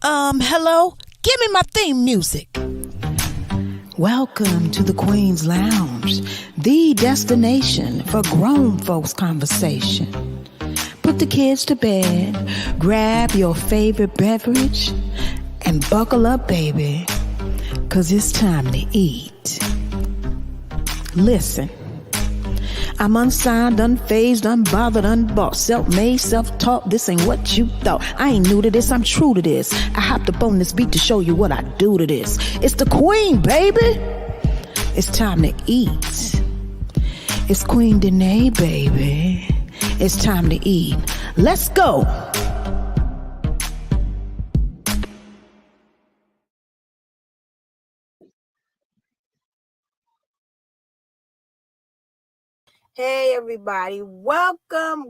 Hello? Give me my theme music. Welcome to the Queen's Lounge, the destination for grown folks conversation. Put the kids to bed, grab your favorite beverage, and buckle up, baby, 'cause it's time to eat. Listen. I'm unsigned, unfazed, unbothered, unbought, self-made, self-taught. This ain't what you thought. I ain't new to this, I'm true to this. I hopped up on this beat to show you what I do to this. It's the Queen, baby. It's time to eat. It's Queen Danae, baby. It's time to eat. Let's go. Hey everybody, welcome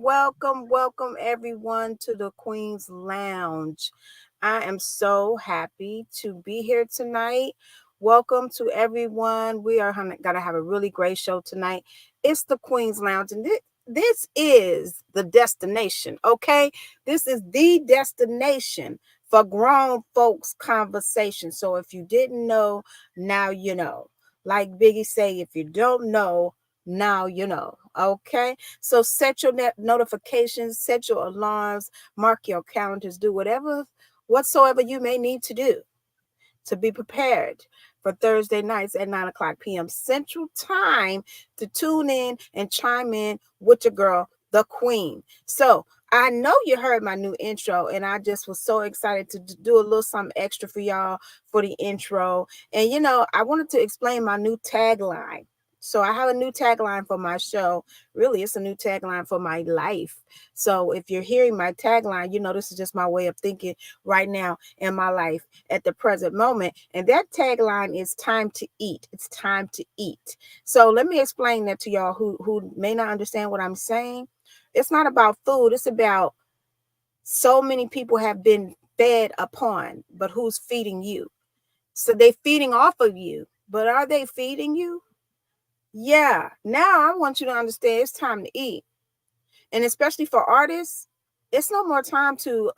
everyone to the Queen's Lounge. I am so happy to be here tonight. Welcome to everyone. We are gonna have a really great show tonight. It's the Queen's Lounge, and this is the destination, okay? This is the destination for grown folks conversation. So if you didn't know, now you know. Like Biggie say, if you don't know, now you know. Okay, so set your notifications, set your alarms, mark your calendars, do whatsoever you may need to do to be prepared for Thursday nights at 9 o'clock p.m. Central Time to tune in and chime in with your girl, the Queen. So I know you heard my new intro, and I just was so excited to do a little something extra for y'all for the intro. And I wanted to explain my new tagline. So I have a new tagline for my show. Really, it's a new tagline for my life. So if you're hearing my tagline, this is just my way of thinking right now in my life at the present moment. And that tagline is time to eat. It's time to eat. So let me explain that to y'all who may not understand what I'm saying. It's not about food. It's about so many people have been fed upon, but who's feeding you? So they're feeding off of you, but are they feeding you? Yeah, now I want you to understand it's time to eat. And especially for artists, it's no more time to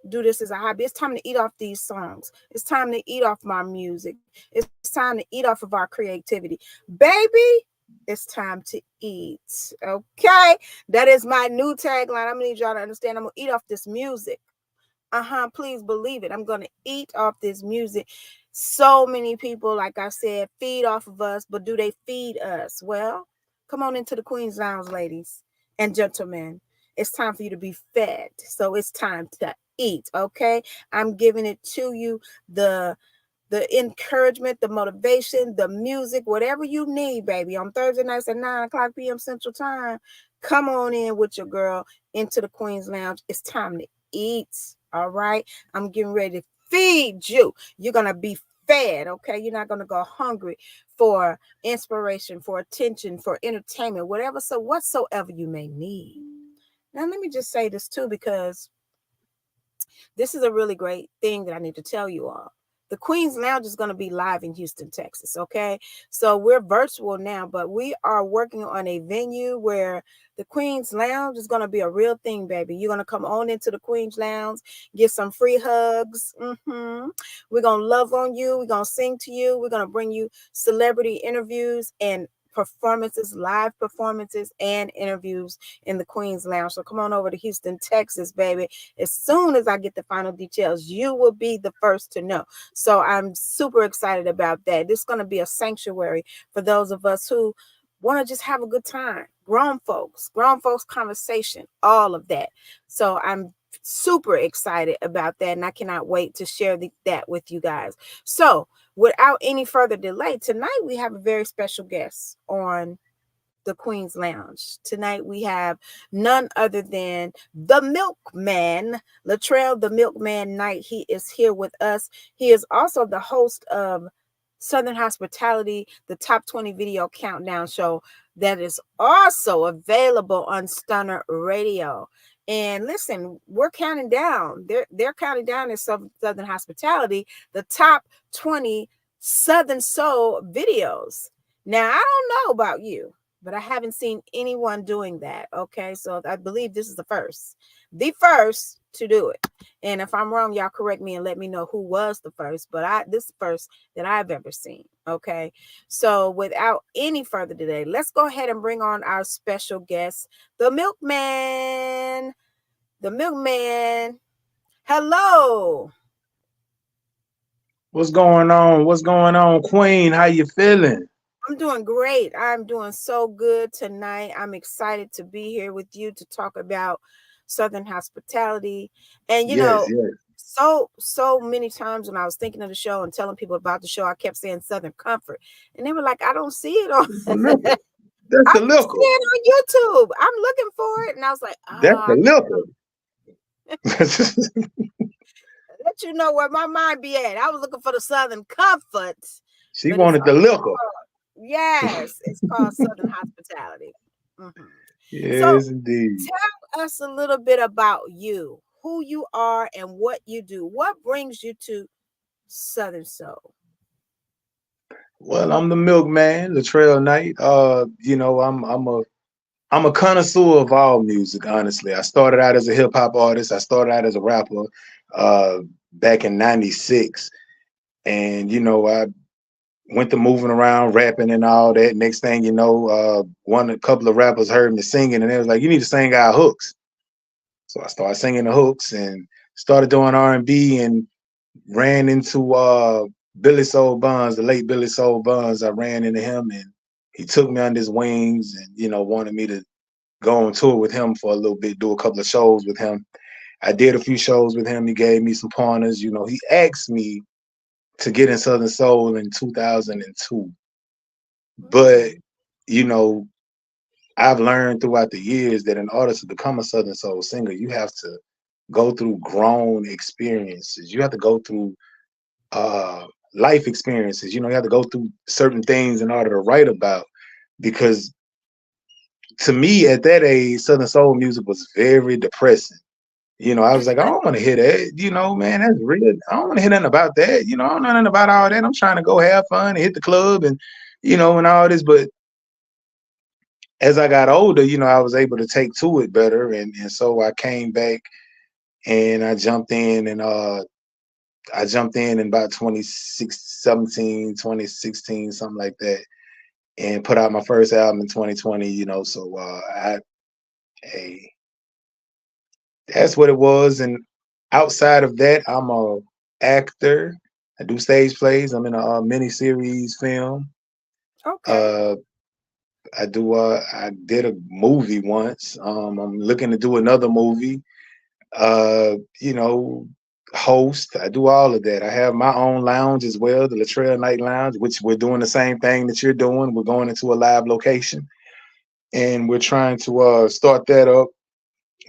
do this as a hobby. It's time to eat off these songs. It's time to eat off my music. It's time to eat off of our creativity. Baby, it's time to eat. Okay? That is my new tagline. I'm gonna need y'all to understand. I'm gonna eat off this music. Please believe it. I'm gonna eat off this music. So many people, like I said, feed off of us, but do they feed us? Well, come on into the Queen's Lounge, ladies and gentlemen. It's time for you to be fed. So it's time to eat. Okay. I'm giving it to you, the encouragement, the motivation, the music, whatever you need, baby. On Thursday nights at 9 o'clock p.m. Central Time. Come on in with your girl into the Queen's Lounge. It's time to eat. All right. I'm getting ready to feed you. You're going to be fed. Okay. You're not going to go hungry for inspiration, for attention, for entertainment, whatsoever you may need. Now, let me just say this too, because this is a really great thing that I need to tell you all. The Queen's Lounge is going to be live in Houston, Texas. Okay. So we're virtual now, but we are working on a venue where the Queen's Lounge is going to be a real thing, baby. You're going to come on into the Queen's Lounge, get some free hugs. We're going to love on you. We're going to sing to you. We're going to bring you celebrity interviews and performances, live performances and interviews in the Queen's Lounge. So come on over to Houston, Texas, baby. As soon as I get the final details, you will be the first to know. So I'm super excited about that. This is going to be a sanctuary for those of us who want to just have a good time. Grown folks conversation, all of that. So I'm super excited about that, and I cannot wait to share that with you guys. So without any further delay, tonight we have a very special guest on the Queen's Lounge. Tonight we have none other than the Milkman, Latrell the Milkman Knight. He is here with us. He is also the host of Southern Hospitality, the top 20 video countdown show that is also available on Stunner Radio. And listen, we're counting down. They're counting down in Southern Hospitality, the top 20 Southern Soul videos. Now, I don't know about you, but I haven't seen anyone doing that. Okay, so I believe this is the first to do it. And if I'm wrong, y'all correct me and let me know who was the first. But this first that I've ever seen. Okay. So without any further delay, let's go ahead and bring on our special guest, the Milkman. The Milkman. Hello. What's going on? What's going on, Queen? How you feeling? I'm doing great. I'm doing so good tonight. I'm excited to be here with you to talk about Southern hospitality. And Yes, yes. so many times when I was thinking of the show and telling people about the show, I kept saying Southern Comfort. And they were like, I don't see it on That's the liquor. That's I the don't see liquor. it on YouTube. I'm looking for it. And I was like, That's oh, the liquor. let you know where my mind be at. I was looking for the Southern Comfort, She but it's wanted the liquor. yes, it's called Southern Hospitality. Mhm. So Yes, indeed. tell us a little bit about you, who you are, and what you do. What brings you to Southern Soul? Well, I'm the milkman, Latrell Knight. I'm a connoisseur of all music, honestly. I started out as a hip hop artist. I started out as a rapper uh back in '96. And I went to moving around, rapping and all that. Next thing you know, a couple of rappers heard me singing, and they was like, "You need to sing our hooks." So I started singing the hooks and started doing R&B and ran into Billy Soul Buns, the late Billy Soul Buns. I ran into him and he took me under his wings and wanted me to go on tour with him for a little bit, do a couple of shows with him. I did a few shows with him. He gave me some pointers. He asked me to get in Southern Soul in 2002. But, Mm, you know, I've learned throughout the years that in order to become a Southern Soul singer, you have to go through grown experiences. You have to go through uh, life experiences. You have to go through certain things in order to write about. Because to me, at that age, Southern Soul music was very depressing. I was like, I don't want to hear that. Man, that's real. I don't want to hear nothing about that. I don't know nothing about all that. I'm trying to go have fun and hit the club and all this. But as I got older, I was able to take to it better. And so I came back and I jumped in about 2017, 2016, something like that, and put out my first album in 2020, so hey, that's what it was. And outside of that, I'm a actor. I do stage plays. I'm in a mini series film. okay. Uh, I did a movie once. I'm looking to do another movie. uh, you know, Host. I do all of that. I have my own lounge as well, the Latrell Night Lounge, which we're doing the same thing that you're doing. We're going into a live location and we're trying to start that up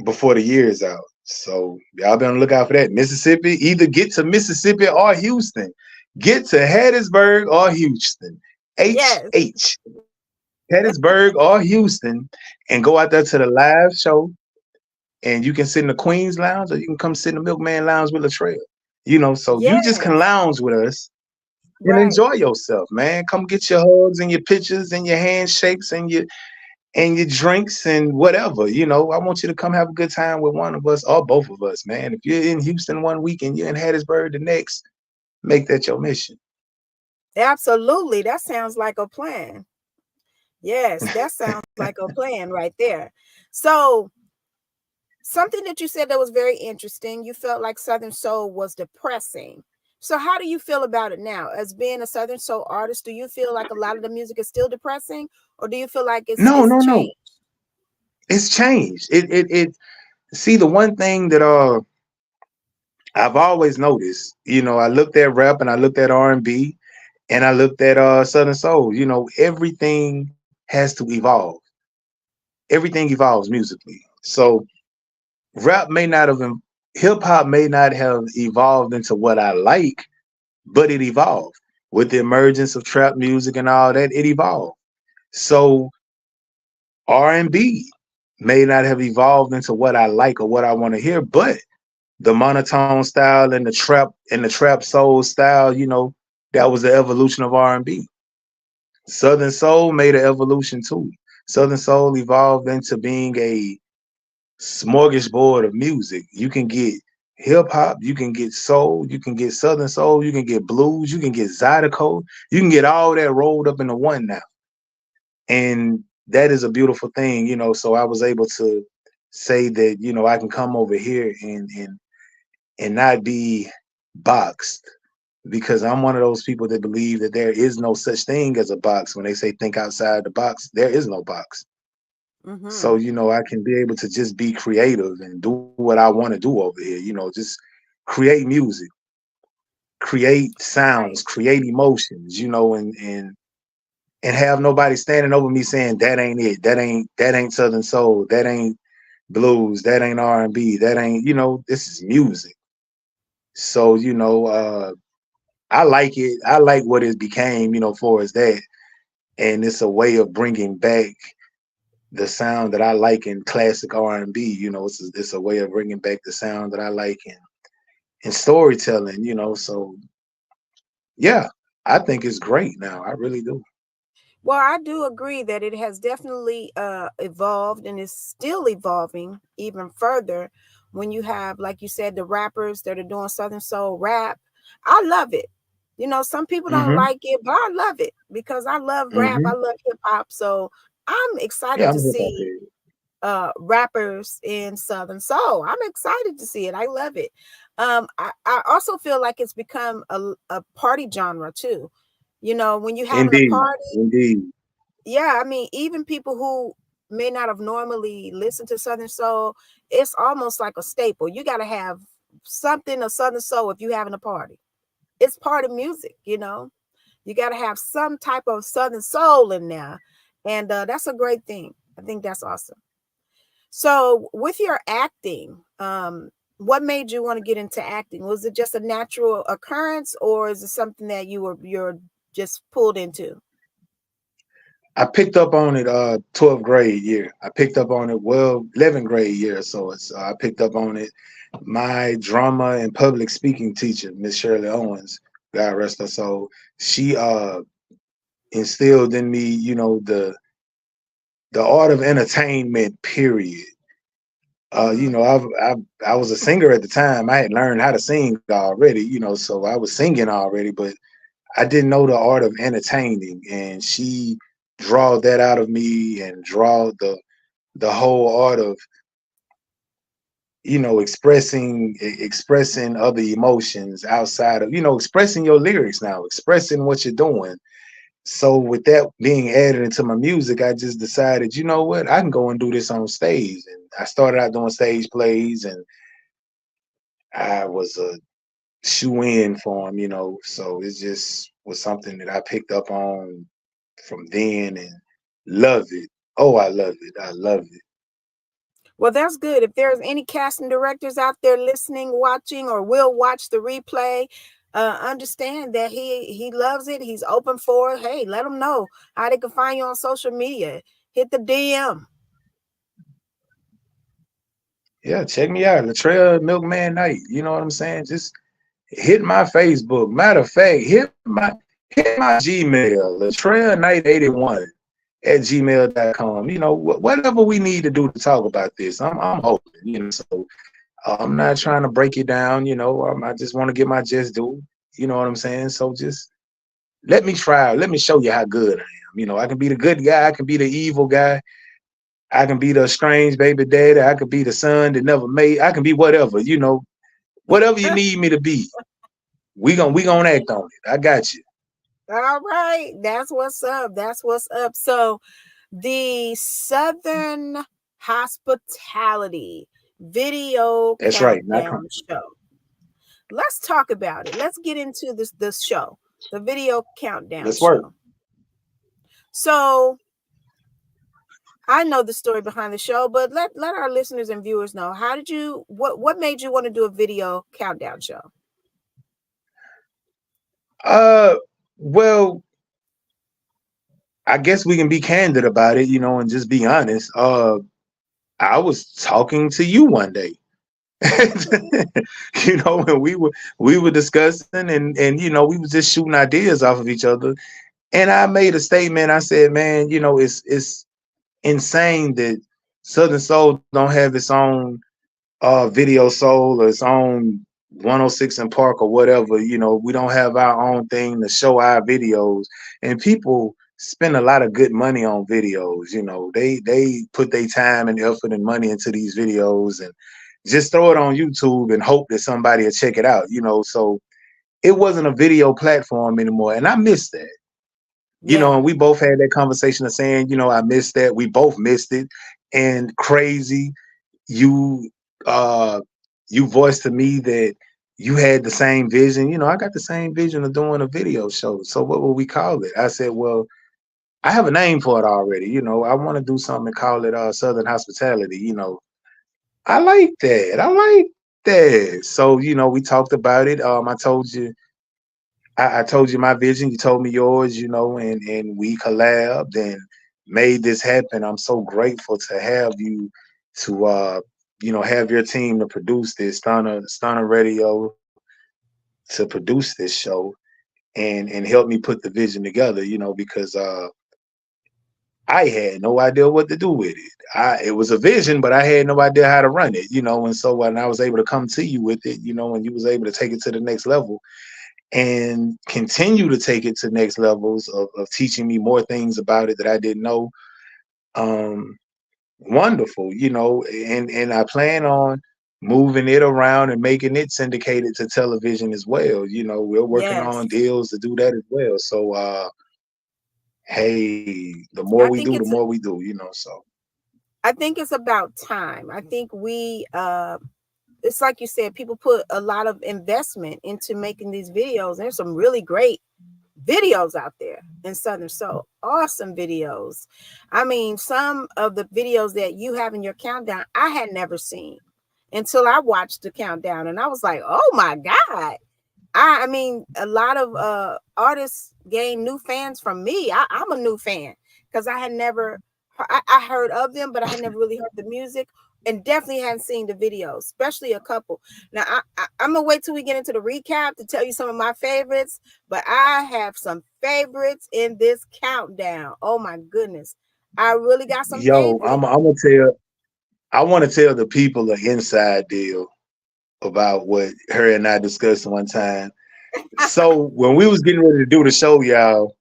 before the year is out. So y'all be on the lookout for that. Mississippi, either get to Mississippi or Houston. Get to Hattiesburg or Houston. Yes. HH. Hattiesburg or Houston and go out there to the live show and you can sit in the Queen's Lounge or you can come sit in the Milkman Lounge with Latrell. So you just can Yes. lounge with us and Right. enjoy yourself, man. Come get your hugs and your pictures and your handshakes and your drinks and whatever. I want you to come have a good time with one of us or both of us, man. If you're in Houston one week and you're in Hattiesburg the next, make that your mission. Absolutely. That sounds like a plan. Yes, that sounds like a plan right there. So, something that you said that was very interesting, you felt like Southern Soul was depressing. So, how do you feel about it now? As being a Southern Soul artist, do you feel like a lot of the music is still depressing, or do you feel like No, it's no, no. changed? It's changed. It see the one thing that I've always noticed, I looked at rap and I looked at R&B and I looked at Southern Soul. Everything has to evolve. Everything evolves musically. So rap may not have hip hop may not have evolved into what I like, but it evolved. With the emergence of trap music and all that, it evolved. So R&B may not have evolved into what I like or what I want to hear, but the monotone style and the trap soul style, that was the evolution of R&B. Southern Soul made an evolution too. Southern Soul evolved into being smorgasbord of music. You can get hip hop, you can get soul, you can get southern soul, you can get blues, you can get zydeco, you can get all that rolled up into one now. And that is a beautiful thing, So I was able to say that, I can come over here and not be boxed, because I'm one of those people that believe that there is no such thing as a box. When they say think outside the box, there is no box. So, Mm-hmm. I can be able to just be creative and do what I want to do over here, just create music, create sounds, Right. create emotions, and have nobody standing over me saying that ain't it, that ain't southern soul, that ain't blues, that ain't R&B, that ain't, this is music. So, I like it. I like what it became, for as that. And it's a way of bringing back the sound that I like in classic R&B. It's a way of bringing back the sound that I like in storytelling. So yeah, I think it's great now. I really do. Well, I do agree that it has definitely evolved and is still evolving even further. When you have, like you said, the rappers that are doing Southern Soul rap, I love it. Some people don't Mm-hmm. like it, but I love it because I love rap. I Mm-hmm. love hip hop. So I'm Yeah, excited I'm to a hip hop see head. rappers in Southern Soul. I'm excited to see it. I love it. I also feel like it's become a party genre too. When you're having a Indeed. party, Indeed. yeah, I mean, even people who may not have normally listened to Southern Soul, it's almost like a staple. You got to have something of Southern Soul if you're having a party. It's part of music. You got to have some type of Southern Soul in there. And that's a great thing. I think that's awesome. So, with your acting, what made you want to get into acting? Was it just a natural occurrence, or is it something that you're just pulled into? I picked up on it 12th grade year. I picked up on it, well, 11th grade year. So I picked up on it. My drama and public speaking teacher, Miss Shirley Owens, God rest her soul, she instilled in me, the art of entertainment, period. Mm-hmm. I was a singer at the time. I had learned how to sing already, so I was singing already, but I didn't know the art of entertaining, and she drawed that out of me and draw the whole art of expressing other emotions outside of expressing your lyrics, now expressing what you're doing. So with that being added into my music, I just decided, you know what, I can go and do this on stage. And I started out doing stage plays, and I was a shoe in for them, so it just was something that I picked up on from then and love it. Oh, I love it. I love it. Well, that's good. If there's any casting directors out there listening, watching, or will watch the replay, understand that he loves it. He's open for it. Hey, let them know how they can find you on social media. Hit the DM. Yeah, check me out, Latrell Milkman Knight. You know what I'm saying? Just hit my Facebook. Matter of fact, hit my Gmail, Latrell Knight 81 at gmail.com. Whatever we need to do to talk about this, I'm open. So I'm not trying to break it down. I just want to get my just due. You know what I'm saying? So just let me try. Let me show you how good I am. I can be the good guy. I can be the evil guy. I can be the strange baby daddy. I could be the son that never made. I can be whatever. Whatever you need me to be. We gonna act on it. I got you. All right, that's what's up. That's what's up. So, the Southern Hospitality Video That's right. Not Countdown Show. Let's talk about it. Let's get into this show, the Video Countdown Let's work. Show. So, I know the story behind the show, but let our listeners and viewers know, how did you what made you want to do a video countdown show? Uh, well, I guess we can be candid about it, and just be honest. I was talking to you one day. And we were discussing, and we were just shooting ideas off of each other. And I made a statement. I said, man, it's insane that Southern Soul don't have its own Video Soul or its own 106 in Park or whatever. We don't have our own thing to show our videos, and people spend a lot of good money on videos. They put their time and effort and money into these videos, and just throw it on YouTube and hope that somebody will check it out. So it wasn't a video platform anymore, and I miss that. Yeah. And we both had that conversation of saying, I missed that. We both missed it. And crazy, you uh you voiced to me that you had the same vision. I got the same vision of doing a video show. So what would we call it? I said, well, I have a name for it already. I want to do something and call it Southern Hospitality. I like that. I like that. So, we talked about it. I told you my vision, you told me yours, and we collabed and made this happen. I'm so grateful to have you to have your team to produce this Stunner Radio to produce this show and help me put the vision together, because I had no idea what to do with it. It was a vision, but I had no idea how to run it, and so when I was able to come to you with it, and you was able to take it to the next level and continue to take it to next levels of teaching me more things about it that I didn't know. Um, Wonderful, and I plan on moving it around and making it syndicated to television as well. We're working on Yes. deals to do that as well. So, hey, the more we I do, the think more it's we do. So I think it's about time. I think we it's like you said, people put a lot of investment into making these videos. There's some really great videos out there in Southern Soul. Awesome videos. I mean, some of the videos that you have in your countdown, I had never seen until I watched the countdown, and I was like, oh my God. I mean, a lot of artists gain new fans from me. I'm a new fan because I had never, I heard of them, but I had never really heard the music, and definitely hadn't seen the videos, especially a couple. Now, I'm gonna wait till we get into the recap to tell you some of my favorites, but I have some favorites in this countdown. Oh my goodness, I really got some yo, favorites. I'm gonna tell. I want to tell the people an inside deal about what her and I discussed one time. So when we was getting ready to do the show, y'all,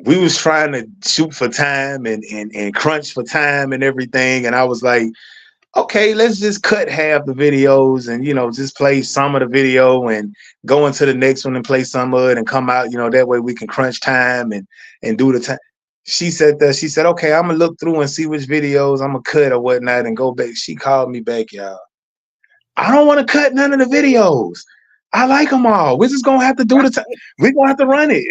we was trying to shoot for time and crunch for time and everything. And I was like, okay, let's just cut half the videos and just play some of the video and go into the next one and play some of it and come out, that way we can crunch time and do the time. She said that okay, I'm gonna look through and see which videos I'm gonna cut or whatnot and go back. She called me back, y'all. I don't want to cut none of the videos. I like them all. We're just gonna have to do the time. We're gonna have to run it.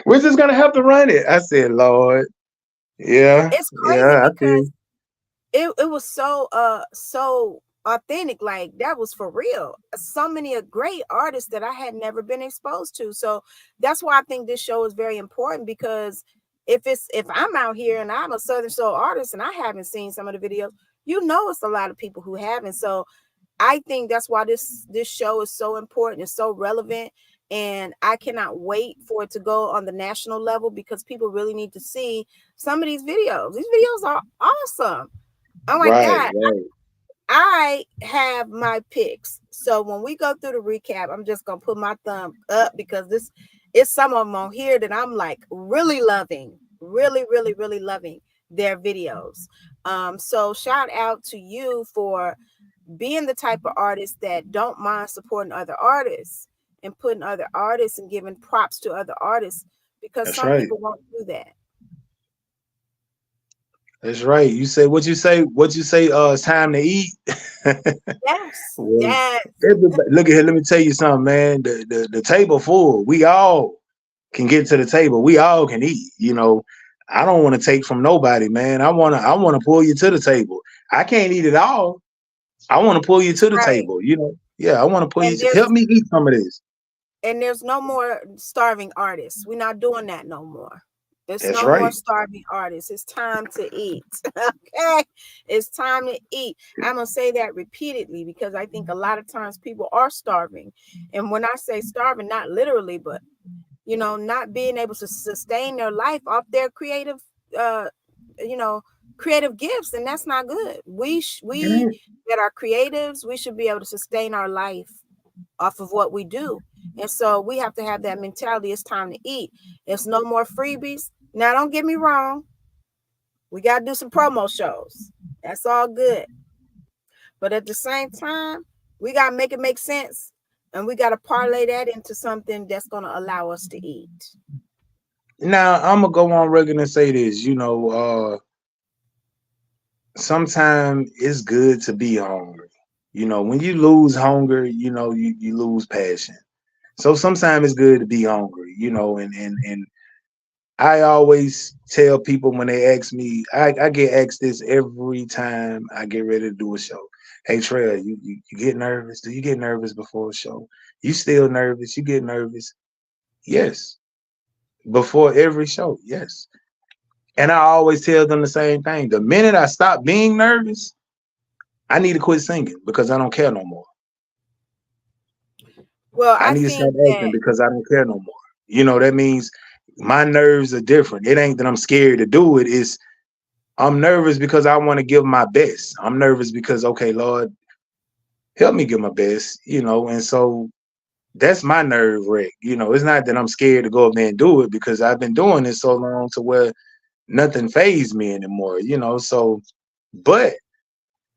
We're just gonna have to run it. I said, Lord, yeah, It's crazy yeah, I feel. because it was so authentic, like that was for real. So many great artists that I had never been exposed to, so that's why I think this show is very important, because if I'm out here and I'm a Southern Soul artist and I haven't seen some of the videos, it's a lot of people who haven't. So I think that's why this show is so important and so relevant, and I cannot wait for it to go on the national level, because people really need to see some of these videos. These videos are awesome. Oh my Right, God. right. I have my picks. So when we go through the recap, I'm just gonna put my thumb up, because this is some of them on here that I'm like really loving, really, really, really loving their videos. So shout out to you for being the type of artist that don't mind supporting other artists and putting other artists and giving props to other artists, because That's some right. people won't do that. That's right. You say what you say. What you say? It's time to eat. Yes, Well, yes, everybody, look at here. Let me tell you something, man. The table full. We all can get to the table. We all can eat. I don't want to take from nobody, man. I wanna pull you to the table. I can't eat it all. I want to pull you to the right. table. Yeah. I want to pull you. And Help me eat some of this. there's no more starving artists. We're not doing that no more. There's That's no more right. starving artists. It's time to eat. Okay. It's time to eat. I'm gonna say that repeatedly, because I think a lot of times people are starving. And when I say starving, not literally, but not being able to sustain their life off their creative uh you know, creative gifts, and that's not good. We Mhm. that are creatives, we should be able to sustain our life off of what we do. And so we have to have that mentality. It's time to eat. It's no more freebies. Now, don't get me wrong. We got to do some promo shows. That's all good. But at the same time, we got to make it make sense. And we got to parlay that into something that's going to allow us to eat. Now I'm gonna go on record and say this. Sometimes it's good to be hungry. When you lose hunger, you lose passion. So sometimes it's good to be hungry. And I always tell people when they ask me, I get asked this every time I get ready to do a show. Hey Trey, you get nervous? Do you get nervous before a show? You still nervous? You get nervous? Yes. Before every show, yes. And I always tell them the same thing. The minute I stop being nervous, I need to quit singing because I don't care no more. Well, I I need to stop think acting that, because I don't care no more. That means my nerves are different. It ain't that I'm scared to do it. It's I'm nervous because I want to give my best. I'm nervous because, okay, Lord, help me give my best. And so that's my nerve wreck. It's not that I'm scared to go up there and do it because I've been doing it so long to where nothing fazes me anymore. So, but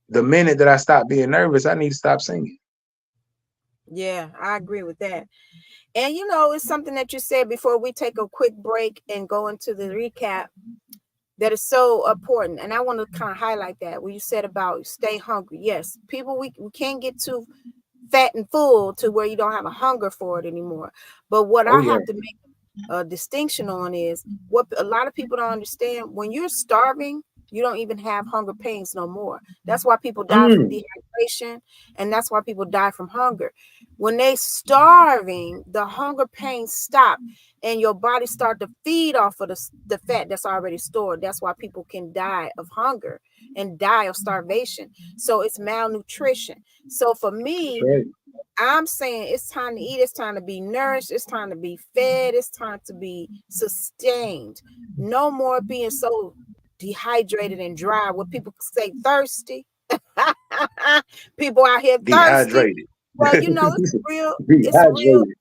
the minute that I stop being nervous, I need to stop singing. yeah, I agree with that. And it's something that you said before we take a quick break and go into the recap that is so important. And I want to kind of highlight that when you said about stay hungry. Yes, people, we can't get too fat and full to where you don't have a hunger for it anymore. But what Oh I yeah. have to make a distinction on is what a lot of people don't understand. When you're starving, you don't even have hunger pains no more. That's why people die from Mm, dehydration, and that's why people die from hunger. When they starving, the hunger pains stop, and your body start to feed off of the fat that's already stored. That's why people can die of hunger and die of starvation. So it's malnutrition. So for that's me, right. I'm saying it's time to eat. It's time to be nourished. It's time to be fed. It's time to be sustained. No more being so dehydrated and dry. What people say thirsty. People out here thirsty. Dehydrated. Well, it's real. It's a real. Dehydrated.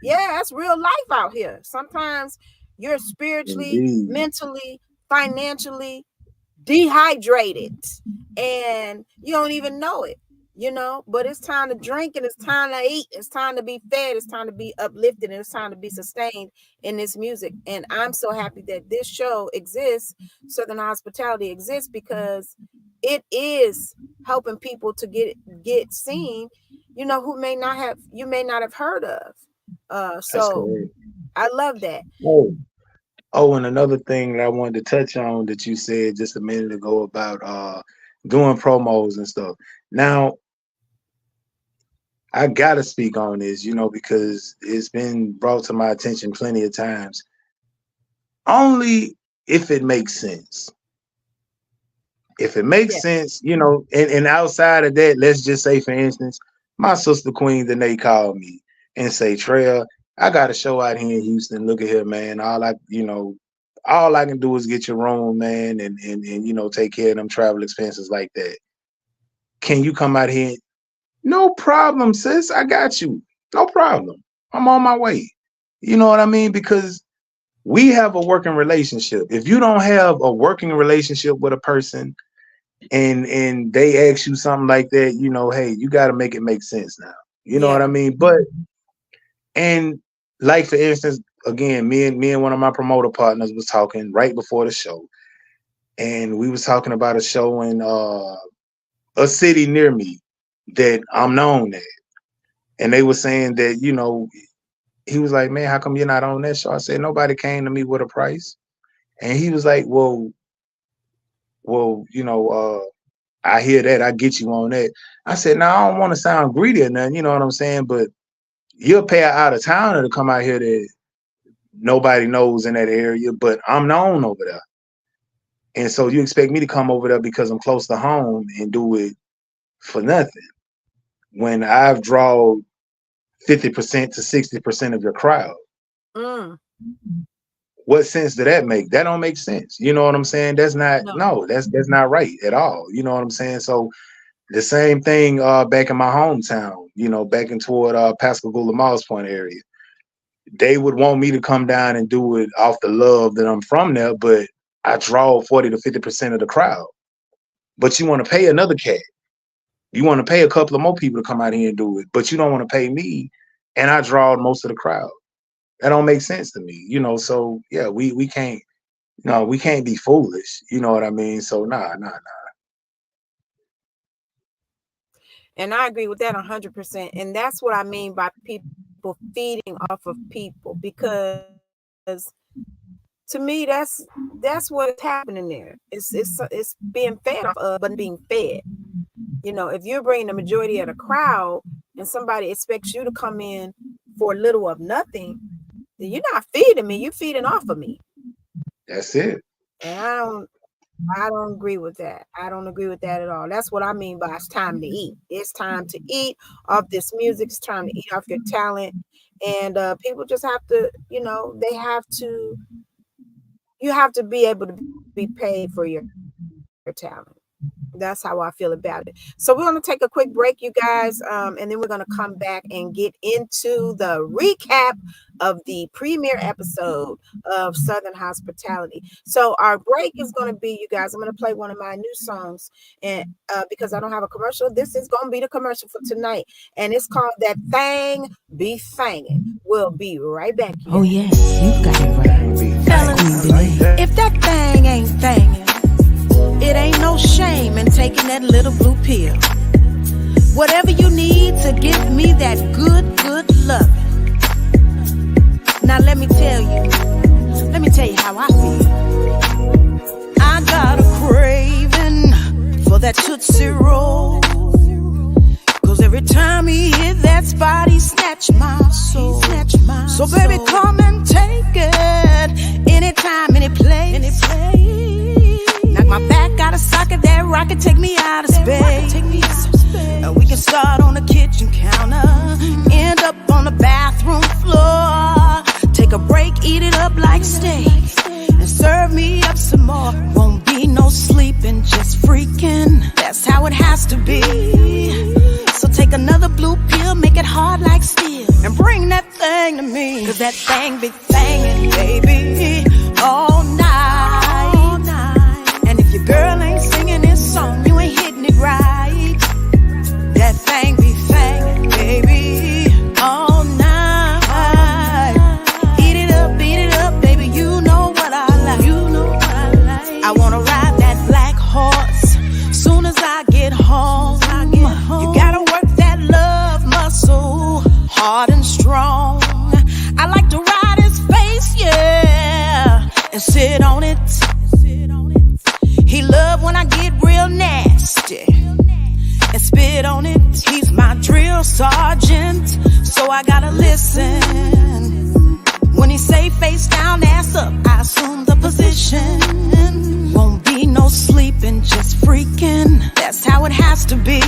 Yeah, that's real life out here. Sometimes you're spiritually, Indeed. mentally, financially dehydrated and you don't even know it, but it's time to drink and it's time to eat, it's time to be fed, it's time to be uplifted, and it's time to be sustained in this music. And I'm so happy that this show exists. Southern Hospitality exists because it is helping people to get seen, who may not have heard of. That's So correct. I love that. Oh, and another thing that I wanted to touch on that you said just a minute ago about doing promos and stuff. Now, I gotta speak on this, because it's been brought to my attention plenty of times. Only if it makes sense. If it makes Yes. sense, and outside of that, let's just say, for instance, my sister Queen Danae called me and say, Treya, I got a show out here in Houston. Look at here, man. All I can do is get your room, man, and take care of them travel expenses like that. Can you come out here? No problem, sis. I got you. No problem. I'm on my way. You know what I mean? Because we have a working relationship. If you don't have a working relationship with a person, and they ask you something like that, hey, you got to make it make sense now. You know what I Yeah. mean? But and like for instance, again, me and one of my promoter partners was talking right before the show, and we was talking about a show in a city near me that I'm known at, and they were saying that he was like, man, how come you're not on that show? I said nobody came to me with a price, and he was like, well, I hear that. I get you on that. I said, no, I don't want to sound greedy or nothing. You know what I'm saying? But you'll pay an out of towner to come out here that nobody knows in that area, but I'm known over there. And so you expect me to come over there because I'm close to home and do it for nothing when I've drawn 50% to 60% of your crowd. Mm. what sense did that make? That don't make sense. You know what I'm saying? That's not No. no, that's not right at all. You know what I'm saying? So the same thing back in my hometown, you know, back in toward Pascagoula Moss Point area. They would want me to come down and do it off the love that I'm from there, but I draw 40 to 50% of the crowd. But you want to pay another cat. You want to pay a couple of more people to come out here and do it, but you don't want to pay me, and I draw most of the crowd. That don't make sense to me, you know. So yeah, we can't, no, we can't be foolish. You know what I mean? So nah. And I agree with that 100%. And that's what I mean by people feeding off of people, because to me, that's what's happening there. It's being fed off of, but being fed. You know, if you're bringing the majority of the crowd and somebody expects you to come in for little of nothing, then you're not feeding me. You're feeding off of me. That's it. And I don't agree with that. I don't agree with that at all. That's what I mean by it's time to eat. It's time to eat off this music. It's time to eat off your talent. And people just have to, you know, you have to be able to be paid for your talent. That's how I feel about it. So we're going to take a quick break, you guys, and then we're going to come back and get into the recap of the premiere episode of Southern Hospitality. So our break is going to be, you guys, I'm going to play one of my new songs, and because I don't have a commercial, this is going to be the commercial for tonight, and it's called That Thang Be Thangin'. We'll be right back. Oh yes, you've got it right. Fellas, if that thing ain't thangin', it ain't no shame in taking that little blue pill. Whatever you need to give me that good loving. Now let me tell you how I feel. I got a craving for that Tootsie Roll. 'Cause every time he hit that spot, he snatch my soul. So baby, come and take it. Anytime, any place. Knock my back out of socket, that rocket take me out of space. And we can start on the kitchen counter, end up on the bathroom floor. Take a break, eat it up like steak, and serve me up some more. Won't be no sleeping, just freaking. That's how it has to be. So take another blue pill, make it hard like steel, and bring that thing to me. 'Cause that thing be thangin', baby, all night. And if your girl ain't singing this song, you ain't hitting it right. That thing be thangin', baby, all night. Eat it up, baby, you know what I like. I wanna ride that black horse soon as I get home. You gotta work that love muscle hard and strong. I like to ride his face, yeah, and sit on it. He love when I get real nasty and spit on it. He's my drill sergeant, so I gotta listen. When he say face down, ass up, I assume the position. Won't be no sleeping, just freaking. That's how it has to be.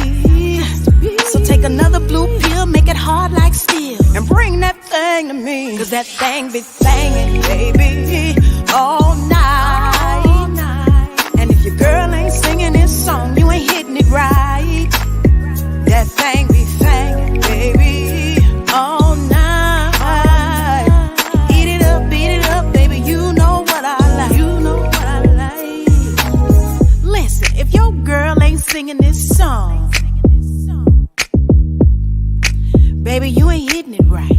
So take another blue pill, make it hard like steel, and bring that thing to me. 'Cause that thing be thangin', baby, all night. And if your girl ain't singing this song, you ain't hitting it right. That thing be thangin', baby, all night. Eat it up, baby, you know what I like. Listen, if your girl ain't singing this song, baby, you ain't hitting it right.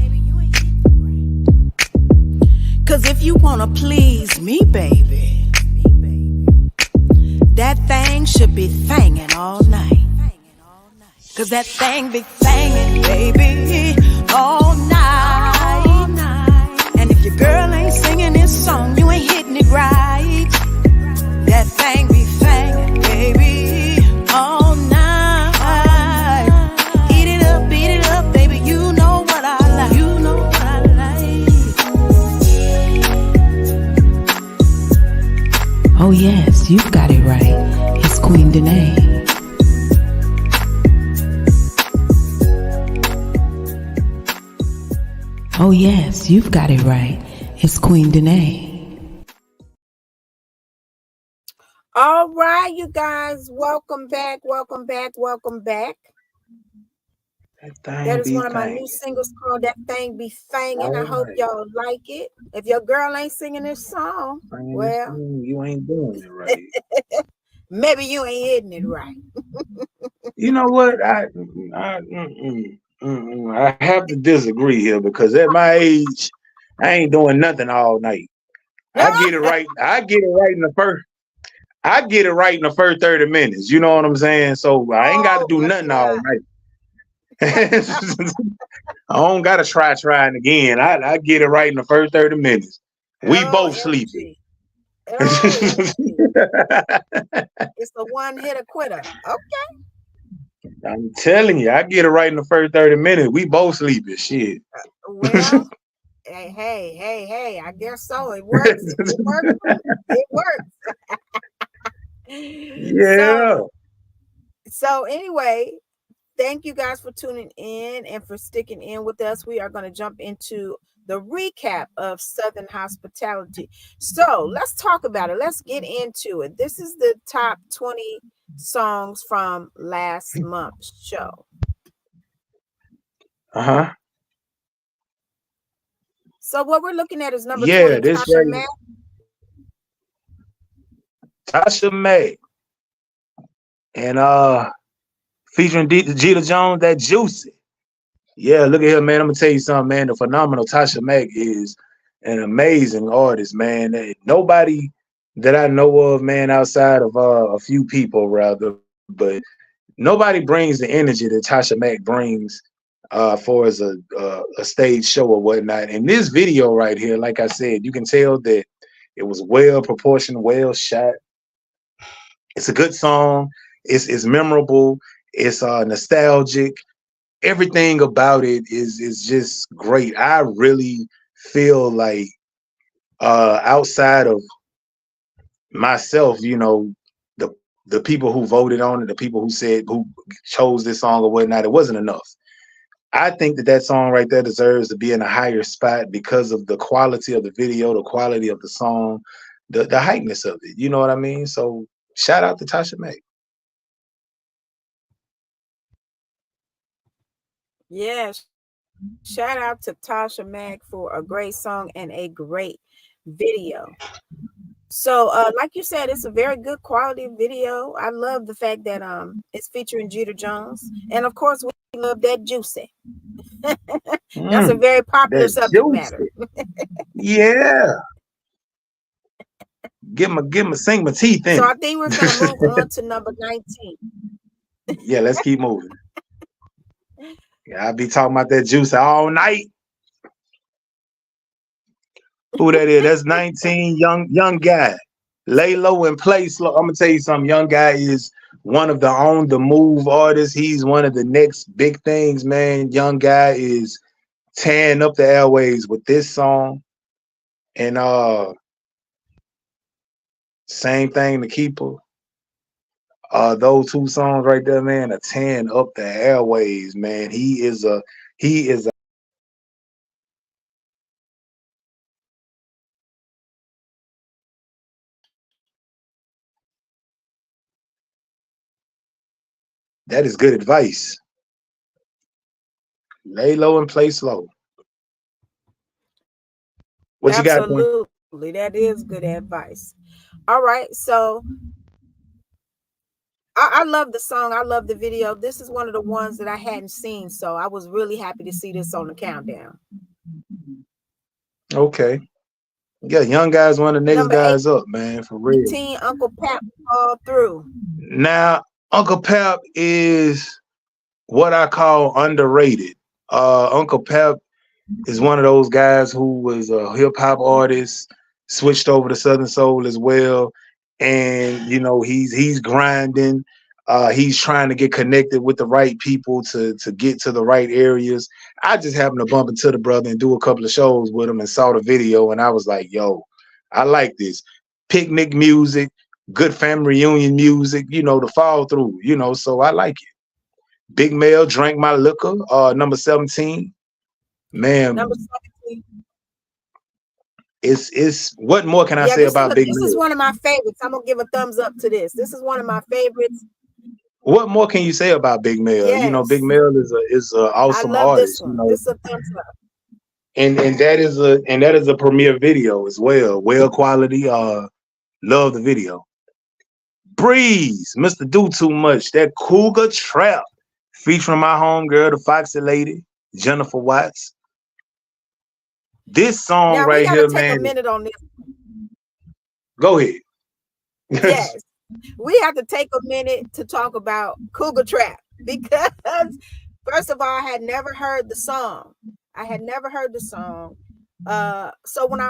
'Cause if you wanna please me, baby, that thing should be thangin' all night. 'Cause that thing be thangin', baby, all night. And if your girl ain't singing this song, you ain't hitting it right. That thing be thangin', baby, all night. Eat it up, baby, you know what I like. Oh yes, you've got it right. It's Queen Danae. Oh yes, you've got it right. It's Queen Danae. All right, you guys, welcome back, welcome back, welcome back. That That thing is be one of my new thing. singles called That Thing Be Fangin'. I All hope right. y'all like it. If your girl ain't singing this song, Man, this well, thing, you ain't doing it right. maybe you ain't hitting it right. You know what? I have to disagree here because at my age, I ain't doing nothing all night. I get it right. I get it right in the first. I get it right in the first 30 minutes. You know what I'm saying? So I ain't got to Oh do my nothing all God. night. I don't gotta trying again. I get it right in the first 30 minutes. We both sleeping. OMG. OMG. It's a one hitter quitter. Okay. I'm telling you, I get it right in the first 30 minutes. We both sleeping. Shit. Well, hey, I guess so. It works. It works for me. It works. So, Yeah. so anyway, thank you guys for tuning in and for sticking in with us. We are going to jump into the recap of Southern Hospitality. So let's talk about it. Let's get into it. This is the top 20 songs from last month's show. Uh-huh. So what we're looking at is number 20, Yeah, this Tasha right. Mack. Tasha May and featuring Jeter Jones, that juicy. Yeah, look at here, man. I'm gonna tell you something, man. The phenomenal Tasha Mack is an amazing artist, man. Nobody that I know of, man, outside of a few people, rather, but nobody brings the energy that Tasha Mack brings for as a stage show or whatnot. And this video right here, like I said, you can tell that it was well proportioned, well shot. It's a good song. It's memorable. It's nostalgic. Everything about it is just great. I really feel like outside of myself, the the people who voted on it, the people who chose this song or whatnot, it wasn't enough. I think that song right there deserves to be in a higher spot because of the quality of the video, the quality of the song, the hypeness of it. You know what I mean? So shout out to Tasha May. Yeah, shout out to Tasha Mack for a great song and a great video. So, like you said, it's a very good quality video. I love the fact that it's featuring Jeter Jones, and of course, we love that juicy. That's a Mm, very popular that subject matter. juicy. Yeah. Give him a sing my teeth So, in I think we're gonna move it. on to number 19. Yeah, let's keep moving. Yeah, I'll be talking about that juice all night. Who that is? That's 19, young guy. Lay low and play slow. I'm gonna tell you something. Young guy is one of the on the move artists. He's one of the next big things, man. Young guy is tearing up the airways with this song. And same thing to Keeper. Those two songs right there, man, are tearing up the airways, man. He is a that is good advice. Lay low and play slow. What you got, Queen? Absolutely, that is good advice. All right, so I love the song. I love the video. This is one of the ones that I hadn't seen, so I was really happy to see this on the countdown. Okay. Yeah, young guys one of the next Number guys up, man, for real. 18, Uncle Pat all through. Now, Uncle Pep is what I call underrated. Uncle Pep is one of those guys who was a hip hop artist, switched over to Southern Soul as well, and he's grinding. He's trying to get connected with the right people to get to the right areas. I just happened to bump into the brother and do a couple of shows with him and saw the video, and I was like, "Yo, I like this picnic music, good family reunion music. To fall through. So I like it." Big Mel drank my liquor. Number 17. Man, Number 17. it's what more can I Yeah, say about Big this is Mill? one of my favorites. I'm gonna give a thumbs up to this. This is one of my favorites. What more can you say about Big Mill? You know, Big Yes, Mill is a I awesome love this artist. You one. know, This is a thumbs up. and that is a premiere video as well. Well quality. Love the video. Breeze, Mr. Do Too Much, that Cougar Trap, featuring my homegirl, the Foxy Lady, Jennifer Watts. This song Now we right gotta here, take a man. minute on this. Go ahead. Yes, we have to take a minute to talk about Cougar Trap because, first of all, I had never heard the song. I had never heard the song. So when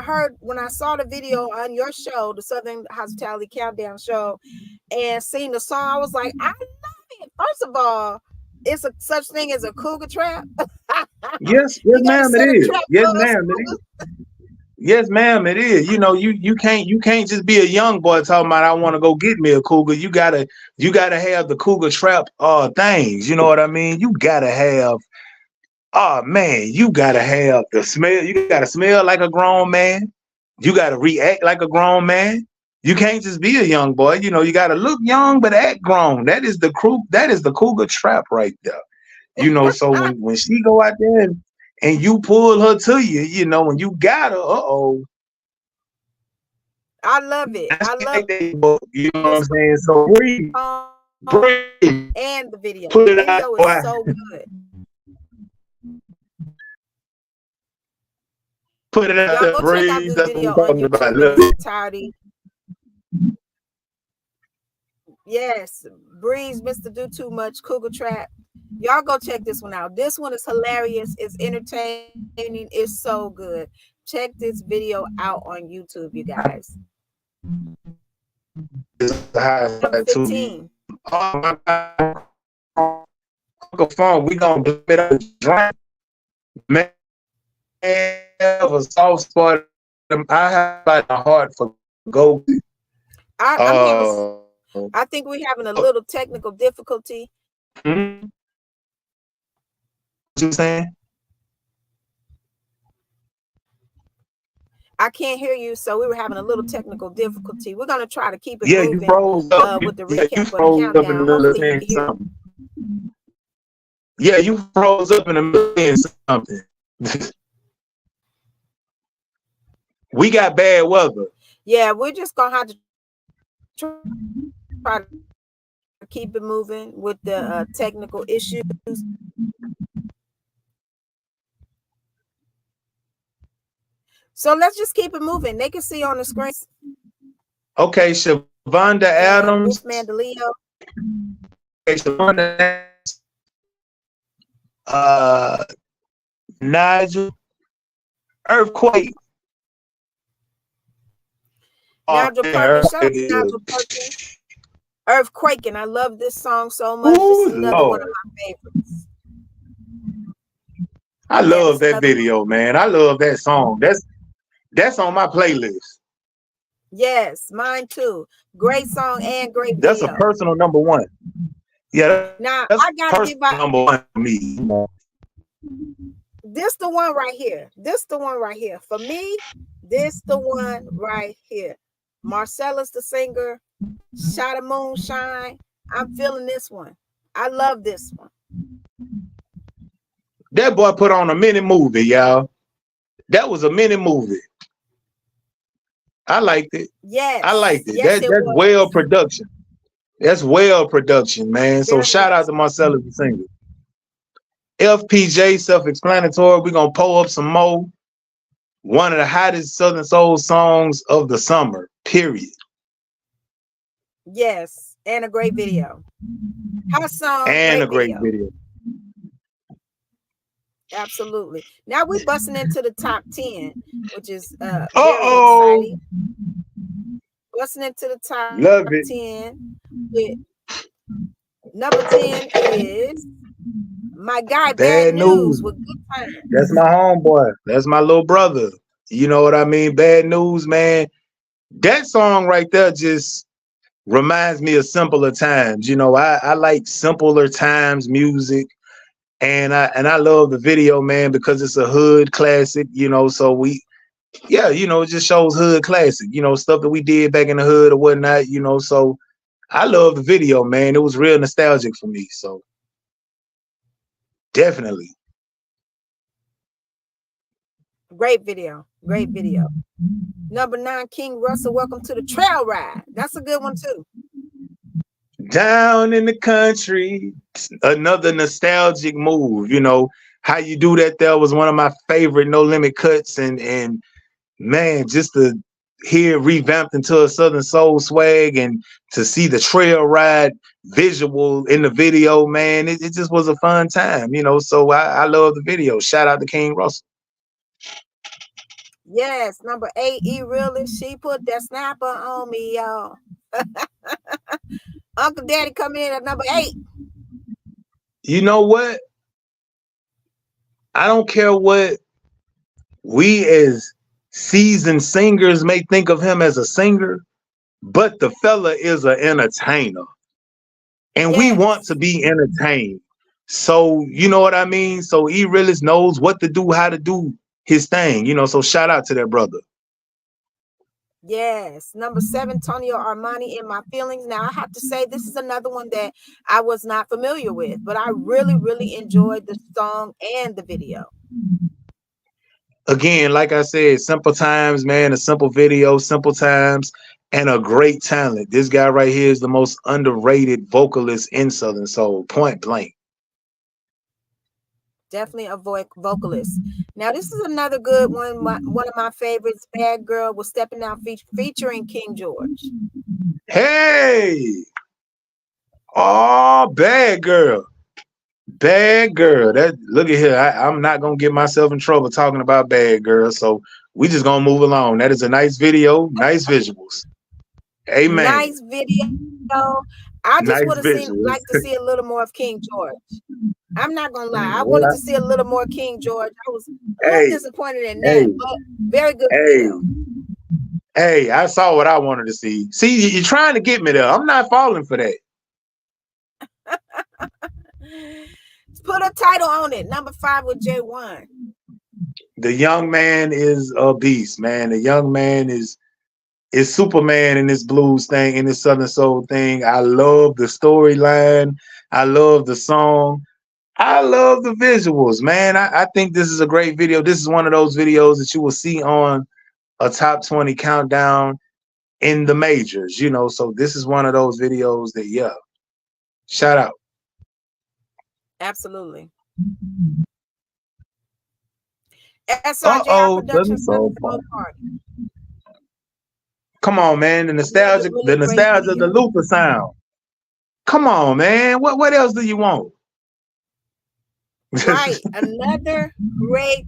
I saw the video on your show, the Southern Hospitality Countdown show, and seen the song, I was like, I love it. First of all, it's a such thing as a Cougar Trap. Yes, You got a ma'am, it set of is. trap Yes, for us. ma'am, it is. Yes, ma'am, it is. You know, you can't just be a young boy talking about I want to go get me a cougar. You gotta have the Cougar Trap things. You know what I mean? You gotta have. Oh man, you gotta have the smell. You gotta smell like a grown man. You gotta react like a grown man. You can't just be a young boy. You know, you gotta look young but act grown. That is the crew. That is the Cougar Trap right there. You know, so when she go out there and you pull her to you, you know, when you got her, I love it. that's I love you know what I'm this saying? So breathe, and the video. put The it out. video is so good. Put it out Y'all there, go check out breathe. this That's what video we're on talking about. YouTube in its entirety. Yes, Breeze, Mr. Do Too Much, Cougar Trap. Y'all go check this one out. This one is hilarious. It's entertaining. It's so good. Check this video out on YouTube, you guys. Number 15. Oh my God. Uncle Funk, we gonna blame it on drink. Man, I have a soft spot. I have like a heart for go. I think we're having a little technical difficulty. What you saying? I can't hear you, so we were having a little technical difficulty. We're gonna try to keep it moving. You froze up. With the recap you froze of the countdown. Hopefully you can hear. Yeah, you froze up in the middle of something. We got bad weather. Yeah, we're just gonna have to try to keep it moving with the technical issues. So let's just keep it moving. They can see on the screen. Okay, Shavonda Adams. Wolfman DeLeo. Okay, Shavonda Adams. Nigel. Earthquake. Nigel Perkins. Shout out to Nigel Perkins. Earthquake, and I love this song so much. This is another one of my favorites. I love that video, man. I love that song. That's on my playlist. Yes, mine too. Great song and great video. That's a personal number one. Yeah. Now I gotta give out number one for me. This the one right here. This the one right here. For me, this the one right here. Marcellus the singer, Shot of Moonshine. I'm feeling this one. I love this one. That boy put on a mini movie, y'all. That was a mini movie. I liked it. Yes. I liked it. Yes, That's well production. That's well production, man. So shout out to Marcellus the singer. FPJ, self-explanatory. We're gonna pull up some more. One of the hottest Southern Soul songs of the summer, period. Yes, and a great video. Hot song and a great video. Absolutely. Now we're busting into the top 10, which is very exciting. Busting into the top 10. With number 10 is my guy Bad News with Good Times. That's my homeboy. That's my little brother. You know what I mean? Bad News, man. That song right there just reminds me of simpler times. You know, I like simpler times music. And I love the video, man, because it's a hood classic, you know, so yeah, it just shows hood classic, stuff that we did back in the hood or whatnot, so I love the video, man. It was real nostalgic for me. So definitely. Great video. Great video. Number 9, King Russell, welcome to the trail ride. That's a good one too. Down in the country, another nostalgic move. How you do that there was one of my favorite No Limit cuts, and man, just to hear revamped into a Southern Soul swag and to see the trail ride visual in the video, man, it just was a fun time, so I love the video. Shout out to King Russell. Yes, number 8, E-Realist, she put that snapper on me, y'all. Uncle Daddy coming in at number 8. You know what? I don't care what we as seasoned singers may think of him as a singer, but the fella is an entertainer. And we want to be entertained. So, you know what I mean? So E-Realist knows what to do, how to do his thing, so shout out to that brother. Yes. Number 7, Tonio Armani, In My Feelings. Now, I have to say, this is another one that I was not familiar with, but I really, really enjoyed the song and the video. Again, like I said, simple times, man, a simple video, simple times, and a great talent. This guy right here is the most underrated vocalist in Southern Soul, point blank. Definitely a vocalist. Now, this is another good one. One of my favorites, Bad Girl, was Stepping Out featuring King George. Hey! Oh, Bad Girl. Bad Girl. Look at here. I'm not going to get myself in trouble talking about Bad Girl, so we just going to move along. That is a nice video, nice visuals. Amen. Nice video. I just would have liked to see a little more of King George. I'm not gonna lie. I wanted to see a little more King George. I was a little disappointed in that, but very good video. Hey, I saw what I wanted to see. See, you're trying to get me there. I'm not falling for that. Put a title on it. Number 5 with J1. The young man is a beast, man. The young man is Superman in this blues thing, in this Southern Soul thing. I love the storyline. I love the song. I love the visuals, man. I think this is a great video. This is one of those videos that you will see on a top 20 countdown in the majors, So this is one of those videos that, yeah, shout out. Absolutely. SRJ Productions. Come on, man. The nostalgia, the Luther sound. Come on, man. What else do you want? Right. Another great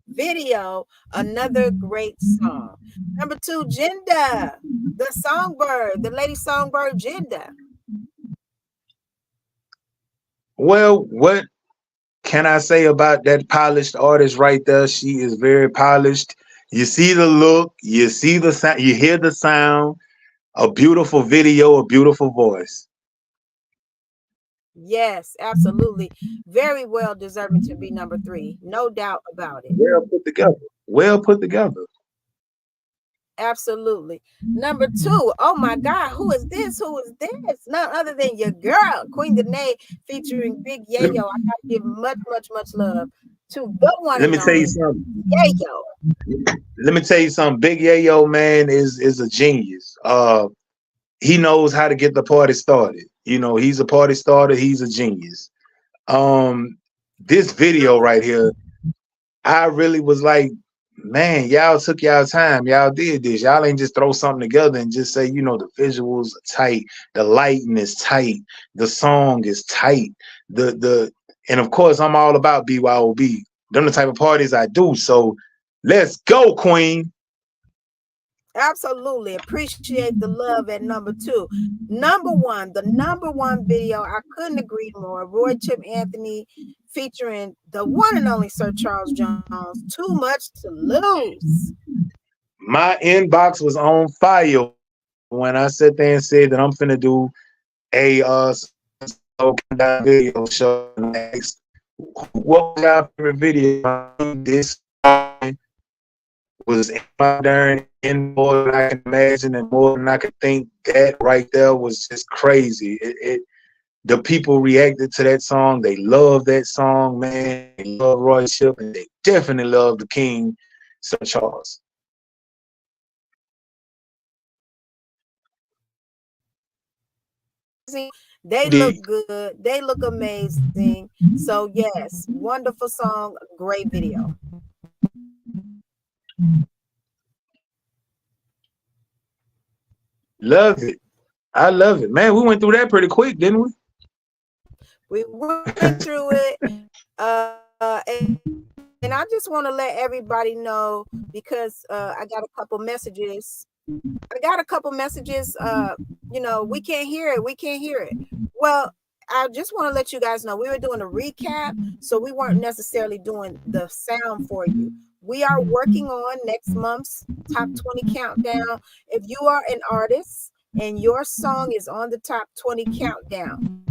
video, another great song. Number 2, Jinda, the songbird, the lady songbird Jinda. Well, what can I say about that polished artist right there? She is very polished. You see the look, you see the sound, you hear the sound, a beautiful video, a beautiful voice. Yes, absolutely. Very well deserving to be number 3. No doubt about it. Well put together. Well put together. Absolutely. Number 2. Oh my God, who is this? Who is this? None other than your girl, Queen Danae, featuring Big Yayo. I gotta give much, much, much love to the one. Let me tell you something. Yayo. Let me tell you something. Big Yayo, man, is a genius. He knows how to get the party started. He's a party starter. He's a genius. This video right here, I really was like, man, y'all took y'all time. Y'all did this. Y'all ain't just throw something together and just say, the visuals are tight, the lighting is tight, the song is tight. And of course, I'm all about BYOB. Them the type of parties I do. So let's go, Queen. Absolutely. Appreciate the love at number 2. Number 1, the number 1 video, I couldn't agree more. Roy Chip Anthony featuring the one and only Sir Charles Jones, Too Much to Lose. My inbox was on fire when I sat there and said that I'm finna do a video show next. What was our favorite video? This was modern and more than I can imagine and more than I could think. That right there was just crazy. The people reacted to that song. They love that song, man. They love Roy Ship, and they definitely love the King, Sir Charles. They look Indeed. good. They look amazing. So yes, wonderful song, great video. Love it. I love it, man. We went through that pretty quick, didn't we? We went through it. And I just want to let everybody know because I got a couple messages. We can't hear it. We can't hear it. Well, I just want to let you guys know we were doing a recap, so we weren't necessarily doing the sound for you. We are working on next month's top 20 countdown. If you are an artist and your song is on the top 20 countdown,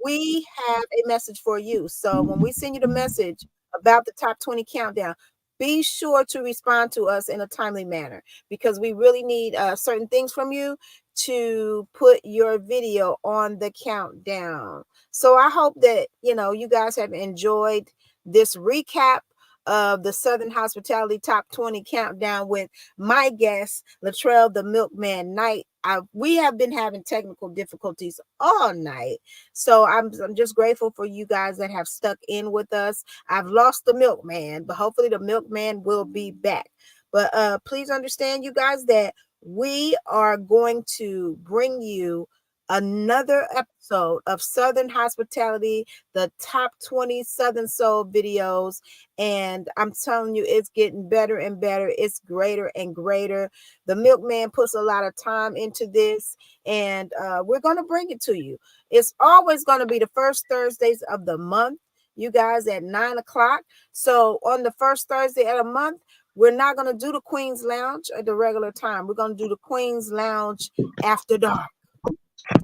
we have a message for you. So when we send you the message about the top 20 countdown, be sure to respond to us in a timely manner because we really need certain things from you to put your video on the countdown. So I hope that, you guys have enjoyed this recap of the Southern Hospitality Top 20 Countdown with my guest, Latrell the Milkman Knight. We have been having technical difficulties all night. So I'm just grateful for you guys that have stuck in with us. I've lost the milkman, but hopefully the milkman will be back. But please understand, you guys, that we are going to bring you another episode of Southern Hospitality, the top 20 Southern Soul videos. And I'm telling you, it's getting better and better. It's greater and greater. The milkman puts a lot of time into this, and we're going to bring it to you. It's always going to be the first Thursdays of the month, you guys, at 9 o'clock. So on the first Thursday of the month, we're not going to do the Queen's Lounge at the regular time. We're going to do the Queen's Lounge after dark.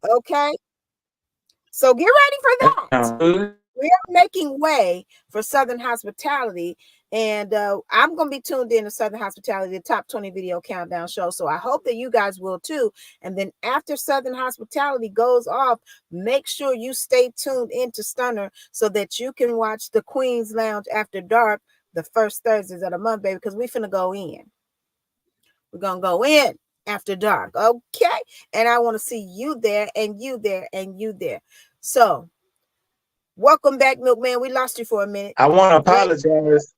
Okay, so get ready for that. We are making way for Southern Hospitality, and I'm going to be tuned in to Southern Hospitality, the top 20 video countdown show. So I hope that you guys will too. And then after Southern Hospitality goes off, make sure you stay tuned into Stunner so that you can watch the Queen's Lounge after dark the first Thursdays of the month, baby, because we're finna go in. We're going to go in after dark. Okay. And I want to see you there and you there and you there. So welcome back, Milkman. We lost you for a minute. I want to apologize.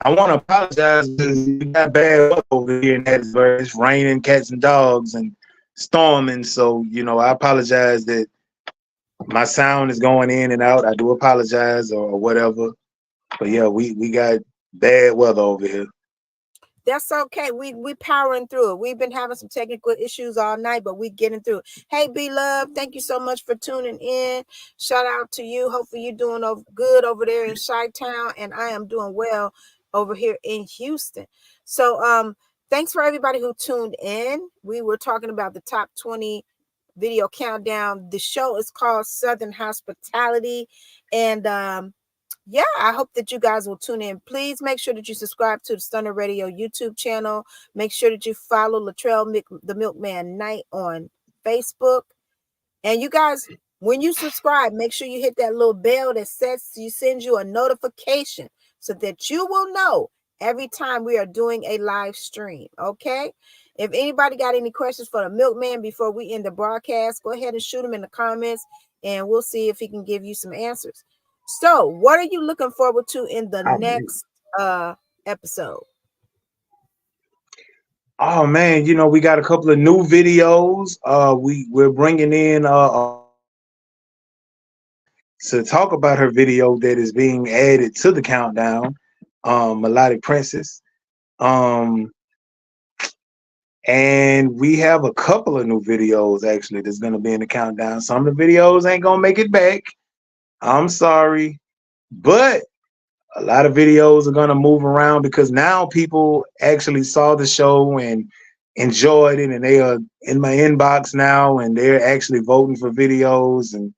Because we got bad weather over here in Hattiesburg. It's raining, cats and dogs, and storming. So, I apologize that my sound is going in and out. I do apologize or whatever. But yeah, we got bad weather over here. That's okay. We powering through it. We've been having some technical issues all night, but we getting through it. Hey, B-Love, thank you so much for tuning in. Shout out to you. Hopefully you're doing good over there in Chi-Town, and I am doing well over here in Houston. So thanks for everybody who tuned in. We were talking about the top 20 video countdown. The show is called Southern Hospitality, and yeah, I hope that you guys will tune in. Please make sure that you subscribe to the Stunner Radio YouTube channel. Make sure that you follow Latrell the Milkman Knight on Facebook. And you guys, when you subscribe, make sure you hit that little bell that sends you a notification so that you will know every time we are doing a live stream. Okay. If anybody got any questions for the Milkman before we end the broadcast, go ahead and shoot them in the comments and we'll see if he can give you some answers. So what are you looking forward to in the next episode? Oh man, we got a couple of new videos. We're bringing in to talk about her video that is being added to the countdown, Melodic Princess. And we have a couple of new videos actually that's gonna be in the countdown. Some of the videos ain't gonna make it back. I'm sorry, but a lot of videos are going to move around because now people actually saw the show and enjoyed it, and they are in my inbox now, and they're actually voting for videos and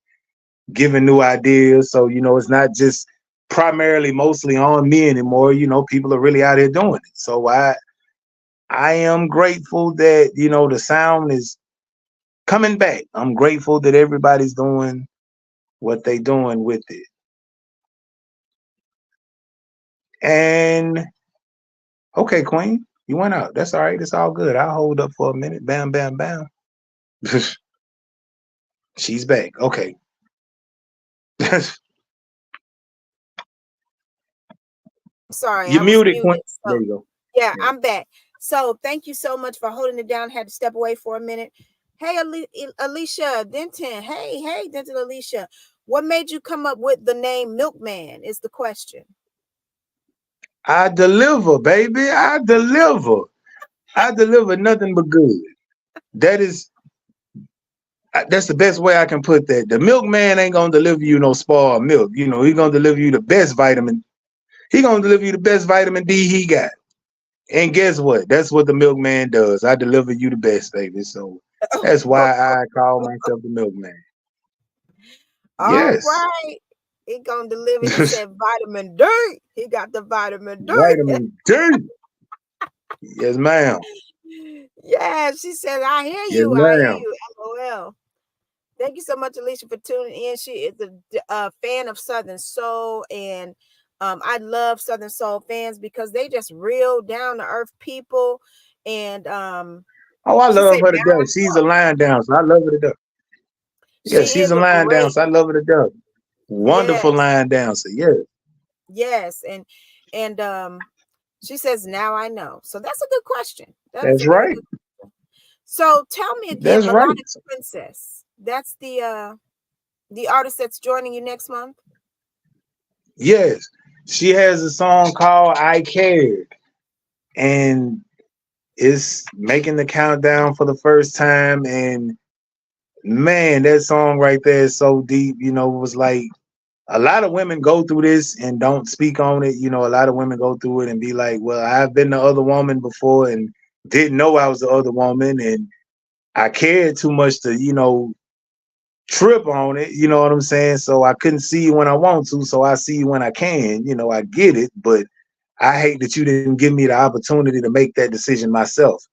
giving new ideas. So, it's not just primarily mostly on me anymore. You know, people are really out here doing it. So I am grateful that, you know, the sound is coming back. I'm grateful that everybody's doing what they doing with it. And okay, Queen, you went out. That's all right. It's all good. I'll hold up for a minute. Bam, bam, bam. She's back. Okay. Sorry, You I was muted, Queen. muted. There So you go. yeah, Yeah. I'm back. So thank you so much for holding it down. Had to step away for a minute. Hey, Alicia Denton. Hey, Denton Alicia. What made you come up with the name Milkman? Is the question. I deliver, baby. I deliver. I deliver nothing but good. That is that's the best way I can put that. The milkman ain't gonna deliver you no spoiled milk. You know, he's gonna deliver you the best vitamin. He gonna deliver you the best vitamin D he got. And guess what? That's what the milkman does. I deliver you the best, baby. So that's why I call myself the milkman. All Yes. right. He gonna deliver. He said vitamin D. He got the vitamin D. Vitamin D. Yes, ma'am. Yeah, she said, I hear Yes, you. I hear ma'am. you. LOL. Thank you so much, Alicia, for tuning in. She is a fan of Southern Soul, and I love Southern Soul fans because they just real down to earth people. And Oh, I she love said, her to now I death. She's a know. line dancer. I love her to death. Yeah, She she's is a a line great, dancer. I love her to death. Wonderful yes, line dancer. Yeah, yes, and she says, now I know. So that's a good question. That is that's a very right. good. So tell me again, That's right. Melodic Princess. That's the artist that's joining you next month. Yes, she has a song called "I Cared," and it's making the countdown for the first time. And man, that song right there is so deep. You know, it was like a lot of women go through this and don't speak on it. You know, a lot of women go through it and be like, "Well, I've been the other woman before and didn't know I was the other woman, and I cared too much to, you know, trip on it, you know what I'm saying? So I couldn't see you when I want to, so I see you when I can. You know, I get it, but I hate that you didn't give me the opportunity to make that decision myself.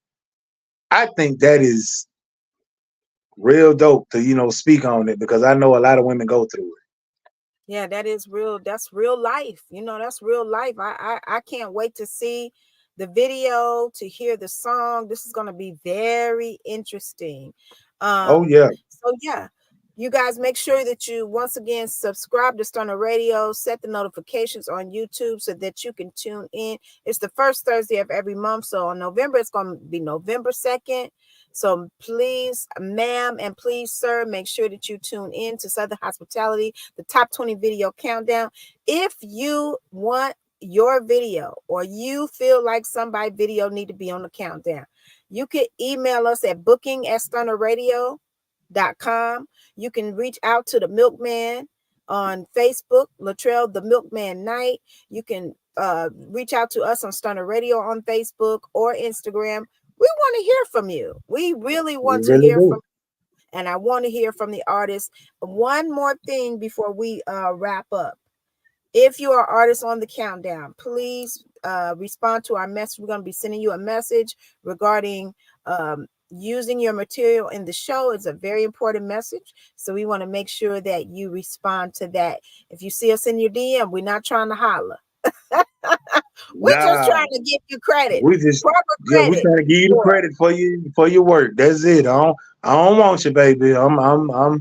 I think that is real dope to, you know, speak on it because I know a lot of women go through it. Yeah, that is real. That's real life. That's real life. I can't wait to see the video, to hear the song. This is going to be very interesting. Oh Um, yeah. so yeah, you guys make sure that you once again subscribe to Stunner Radio, set the notifications on YouTube so that you can tune in. It's the first Thursday of every month. So on November, it's going to be November 2nd. So please, ma'am, and please, sir, make sure that you tune in to Southern Hospitality, the top 20 video countdown. If you want your video or you feel like somebody's video need to be on the countdown, you can email us at booking@stunnerradio.com. You can reach out to the Milkman on Facebook, Latrell the Milkman Knight. You can reach out to us on Stunner Radio on Facebook or Instagram. We want to hear from you. We really We want to really hear do. from, and I want to hear from the artists. One more thing before we wrap up. If you are artists on the countdown, please respond to our message. We're going to be sending you a message regarding using your material in the show. It's a very important message. So we want to make sure that you respond to that. If you see us in your DM, we're not trying to holler. We're just Nah, trying to give you credit, we just proper yeah, we credit trying to give you the for. credit for your work. That's it. I don't want you, baby. I'm a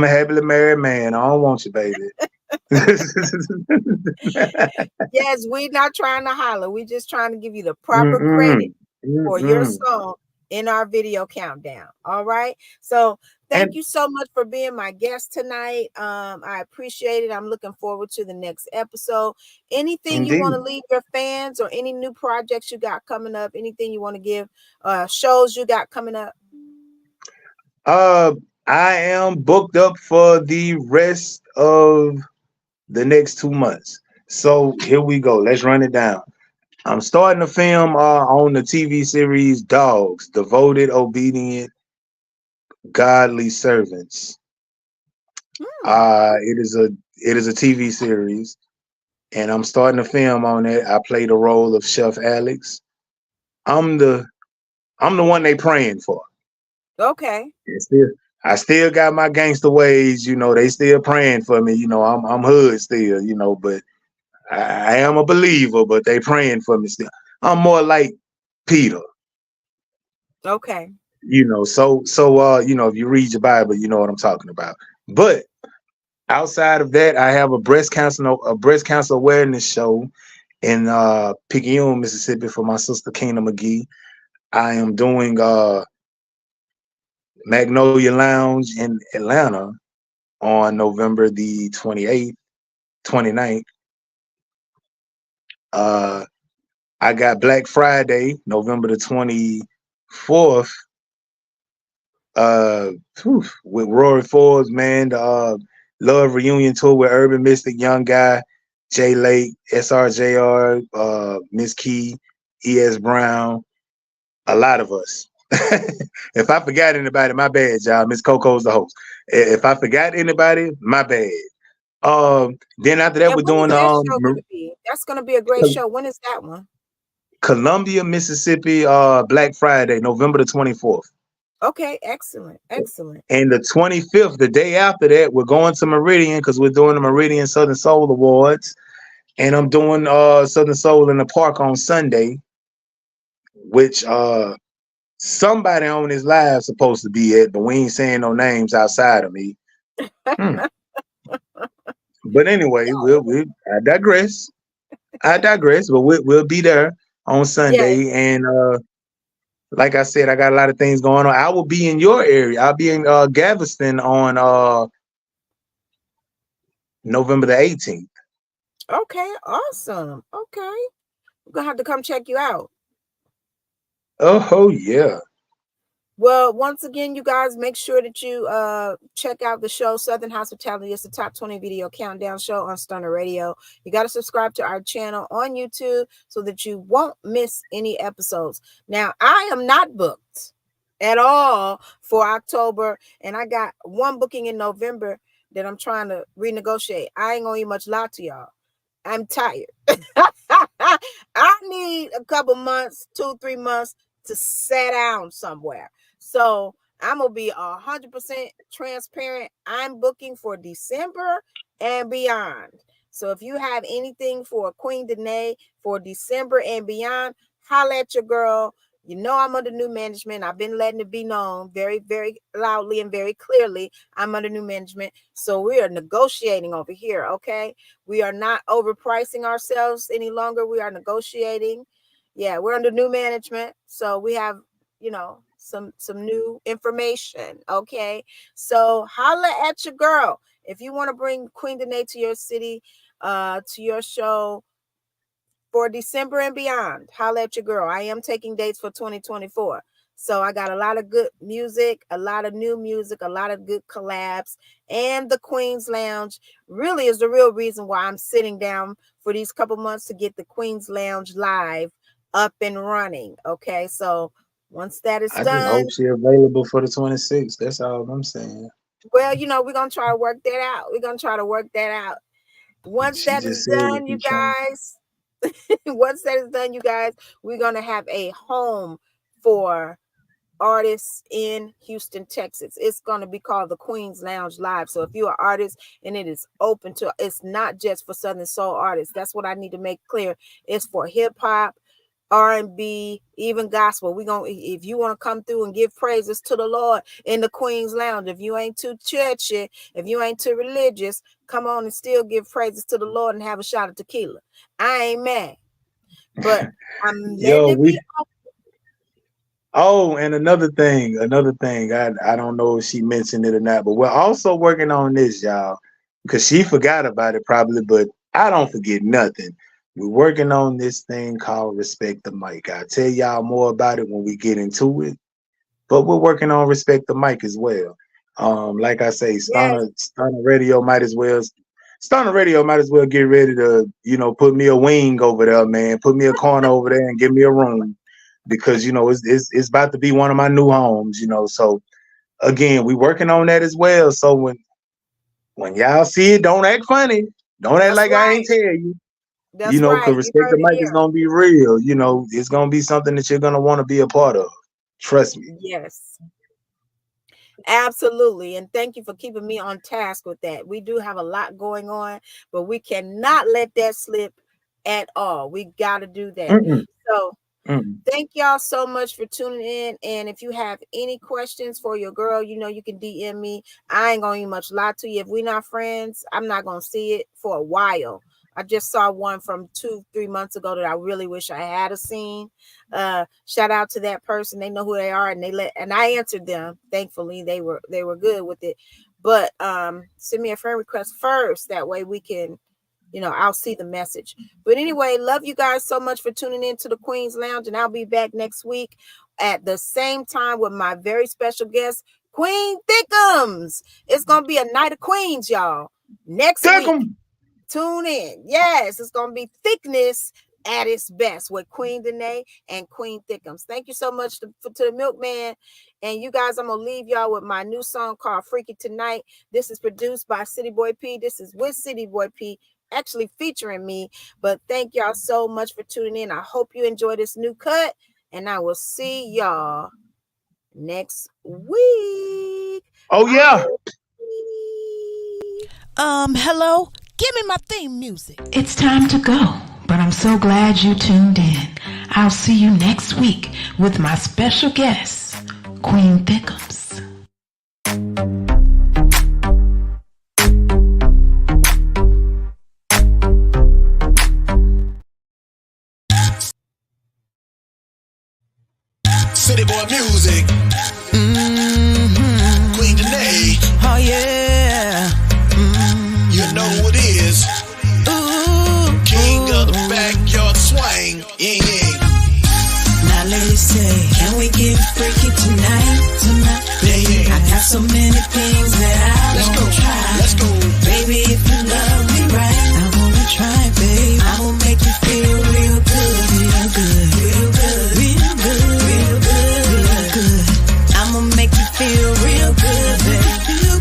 happily married man. I don't want you, baby. Yes, we're not trying to holler. We're just trying to give you the proper credit Mm-mm. for your Mm-mm. song in our video countdown. All right. So thank And you so much for being my guest tonight. I appreciate it. I'm looking forward to the next episode. Anything you want to indeed, leave your fans or any new projects you got coming up, anything you want to give, shows you got coming up? uh, I am booked up for the rest of the next 2 months. So here we go. Let's run it down. I'm starting to film on the TV series Dogs, Devoted, Obedient, Godly Servants. Hmm. It is a TV series. and I'm starting to film on it. I play the role of Chef Alex. I'm the I'm the one they praying for. Okay. And still, I still got my gangster ways, they still praying for me. I'm hood still, but I am a believer, but they praying for me still. I'm more like Peter, Okay. if you read your Bible, you know what I'm talking about. But outside of that, I have a breast cancer awareness show in Picayune, Mississippi for my sister Kena McGee. I am doing Magnolia Lounge in Atlanta on November the 28th, 29th. Uh, I got Black Friday, November the 24th, uh, with Rory Forbes, man. The Love Reunion Tour with Urban Mystic, Young Guy, Jay Lake, SRJR, Miss Key, ES Brown, a lot of us. If I forgot anybody, my bad, y'all. Miss Coco's the host. If I forgot anybody, my bad. Then after that, And we're when is doing that show going to be? That's going to be a great show. When is that one? Columbia, Mississippi, Black Friday, November the 24th. Okay, excellent, excellent. And the 25th, the day after that, we're going to Meridian because we're doing the Meridian Southern Soul Awards. And I'm doing Southern Soul in the Park on Sunday, which somebody on this live supposed to be at, but we ain't saying no names outside of me. But anyway, I digress. But we'll be there on Yes. Sunday. And like I said, I got a lot of things going on. I will be in your area. I'll be in Galveston on November the 18th. Okay, awesome. Okay. We're going to have to come check you out. Oh yeah. Well, once again, you guys make sure that you check out the show Southern Hospitality. It's the top 20 video countdown show on Stunner Radio. You got to subscribe to our channel on YouTube so that you won't miss any episodes. Now, I am not booked at all for October, and I got one booking in November that I'm trying to renegotiate. I ain't gonna eat much lie to y'all. I'm tired. I need a couple months, 2-3 months to sit down somewhere. So I'm gonna be 100% transparent. I'm booking for December and beyond. So if you have anything for Queen Danae for December and beyond, holla at your girl. You know I'm under new management. I've been letting it be known very, very loudly and very clearly. I'm under new management. So we are negotiating over here, okay? We are not overpricing ourselves any longer. We are negotiating. Yeah, we're under new management. So we have, some new information, okay? So holla at your girl. If you want to bring Queen Danae to your city, to your show, for December and beyond, holla at your girl. I am taking dates for 2024. So I got a lot of good music, a lot of new music, a lot of good collabs. And the Queen's Lounge really is the real reason why I'm sitting down for these couple months to get the Queen's Lounge live up and running. Okay, so once that is I just done, hope she's available for the 26th. That's all I'm saying. well, we're going to try to work that out. We're going to try to work that out. Once She that is just said we done, you can try. guys, once that is done, you guys, we're going to have a home for artists in Houston, Texas. It's going to be called the Queen's Lounge Live. So if you're an artist and it is open to, it's not just for Southern Soul artists. That's what I need to make clear. It's for hip hop, R&B, even gospel. If you want to come through and give praises to the Lord in the Queen's Lounge, if you ain't too churchy, if you ain't too religious, come on and still give praises to the Lord and have a shot of tequila. I ain't mad, but I'm letting Yo, it be. and another thing, I don't know if she mentioned it or not, but we're also working on this, y'all, because she forgot about it probably, but I don't forget nothing. We're working on this thing called Respect the Mic. I'll tell y'all more about it when we get into it, but we're working on Respect the Mic as well. Like I say, Yes, Stunner Radio might as well get ready to, put me a wing over there, man. Put me a corner over there and give me a room because it's about to be one of my new homes, So again, we working on that as well. So when y'all see it, don't act funny. Don't act that's like I ain't right. tell you. That's Because right. You Respect the heard it Mic is here. gonna be real. It's gonna be something that you're gonna want to be a part of. Trust me. Yes. Absolutely. And thank you for keeping me on task with that. We do have a lot going on, but we cannot let that slip at all. We got to do that. Mm-mm, So mm-mm. thank y'all so much for tuning in. And if you have any questions for your girl, you can DM me. I ain't going to even much lie to you. If we're not friends, I'm not going to see it for a while. I just saw one from 2-3 months ago that I really wish I had seen. Shout out to that person. They know who they are, and I answered them. Thankfully, they were good with it. But send me a friend request first. That way we can, I'll see the message. But anyway, love you guys so much for tuning in to the Queen's Lounge, and I'll be back next week at the same time with my very special guest, Queen Thickums. It's gonna be a night of queens, y'all. Next week. Tune in. Yes, it's going to be thickness at its best with Queen Danae and Queen Thickums. Thank you so much to the Milkman. And you guys, I'm going to leave y'all with my new song called Freaky Tonight. This is produced by City Boy P. This is with City Boy P, actually featuring me. But thank y'all so much for tuning in. I hope you enjoy this new cut. And I will see y'all next week. Oh, yeah. Hello? Give me my theme music. It's time to go, but I'm so glad you tuned in. I'll see you next week with my special guest, Queen Thickums. City boy music. Queen Danae. Oh, yeah. You know who it is. King of the backyard swing. Yeah, yeah. Now ladies say, can we get freaky tonight? Yeah, yeah. I got so many things that I Let's wanna go. try. Let's go. Baby, if you love me right, I wanna try, babe. I will make you feel real good, real good, real good, real good, real good, real good. I'ma make you feel real good, babe.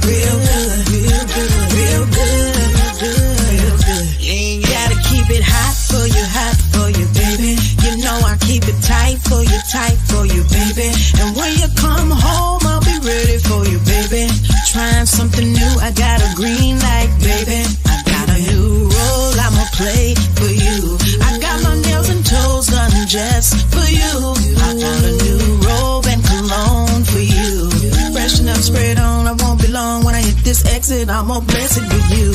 Real good, real good, real good, real good. Yeah, yeah. Gotta keep it hot for you, baby. You know I keep it tight for you, baby. And when you come home, I'll be ready for you, baby. Trying something new, I got a green light, baby. I got a new role, I'ma play for you. I got my nails and toes done just for you. I bought a new robe and cologne for you. Freshen up, spray it on, I won't be long. When I hit this exit, I'm more blessed with you.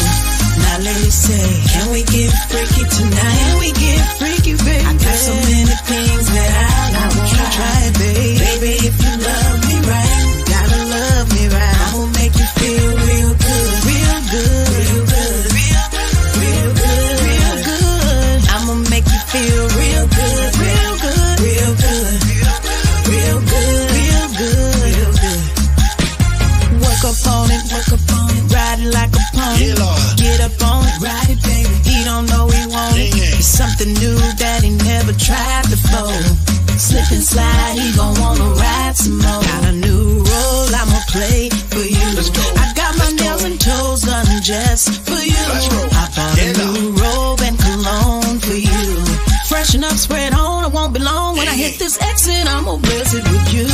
Now ladies say, can we get freaky tonight? Can we get freaky, baby? I got so many things that I wanna try, baby. Baby, if you love me right, you gotta love me right. I will make you feel real good, real good, real good, real good, real good. I'ma make you feel real good, real good, real good, real good, real good, real good. Work up on it, ride it like a pony. Yeah, Lord. Get up on it, ride it, baby. He don't know he want it. Yeah, yeah. It's something new that he never tried before. Slip and slide, he gon' wanna ride some more. Got a new role, I'ma play for you. Let's go. I got my Let's go. nails and toes done just for you. Let's go. I bought Yeah, a new robe and cologne for you. Freshen up, spread on, I won't be long. When I hit this exit, I'ma bless it with you.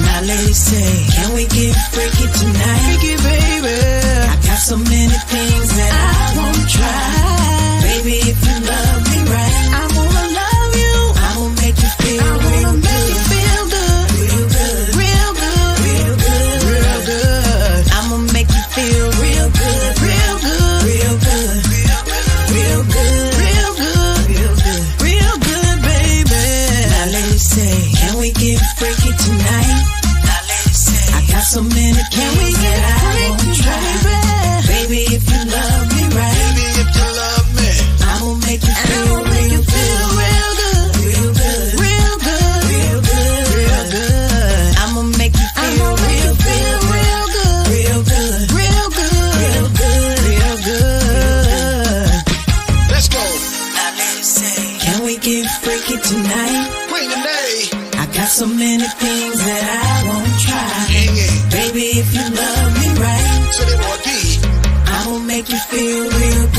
Now ladies say, can we get freaky tonight? Freaky, baby. I got so many things that I wanna try. Baby, if you love me right, I wanna love you. I will make you feel real good. Real good, real good, real good, real good. I'ma make you feel real good, real good, real good, real good, real good, real good, real good, baby. Now ladies say, can we get freaky tonight? Now ladies say, I got so many things that I wanna try. Baby, if you love me right, Baby, if you love me. I'ma make you feel real good, real good, real good, real good, real good. I'ma make you feel real good, real good, real good, real good, real good, real good. Let's go. Now ladies say, can we get freaky tonight? Queen Danae. I got so many things that I wanna try. Yeah, yeah. Baby, if you love me right, City boy P. I'ma make you feel real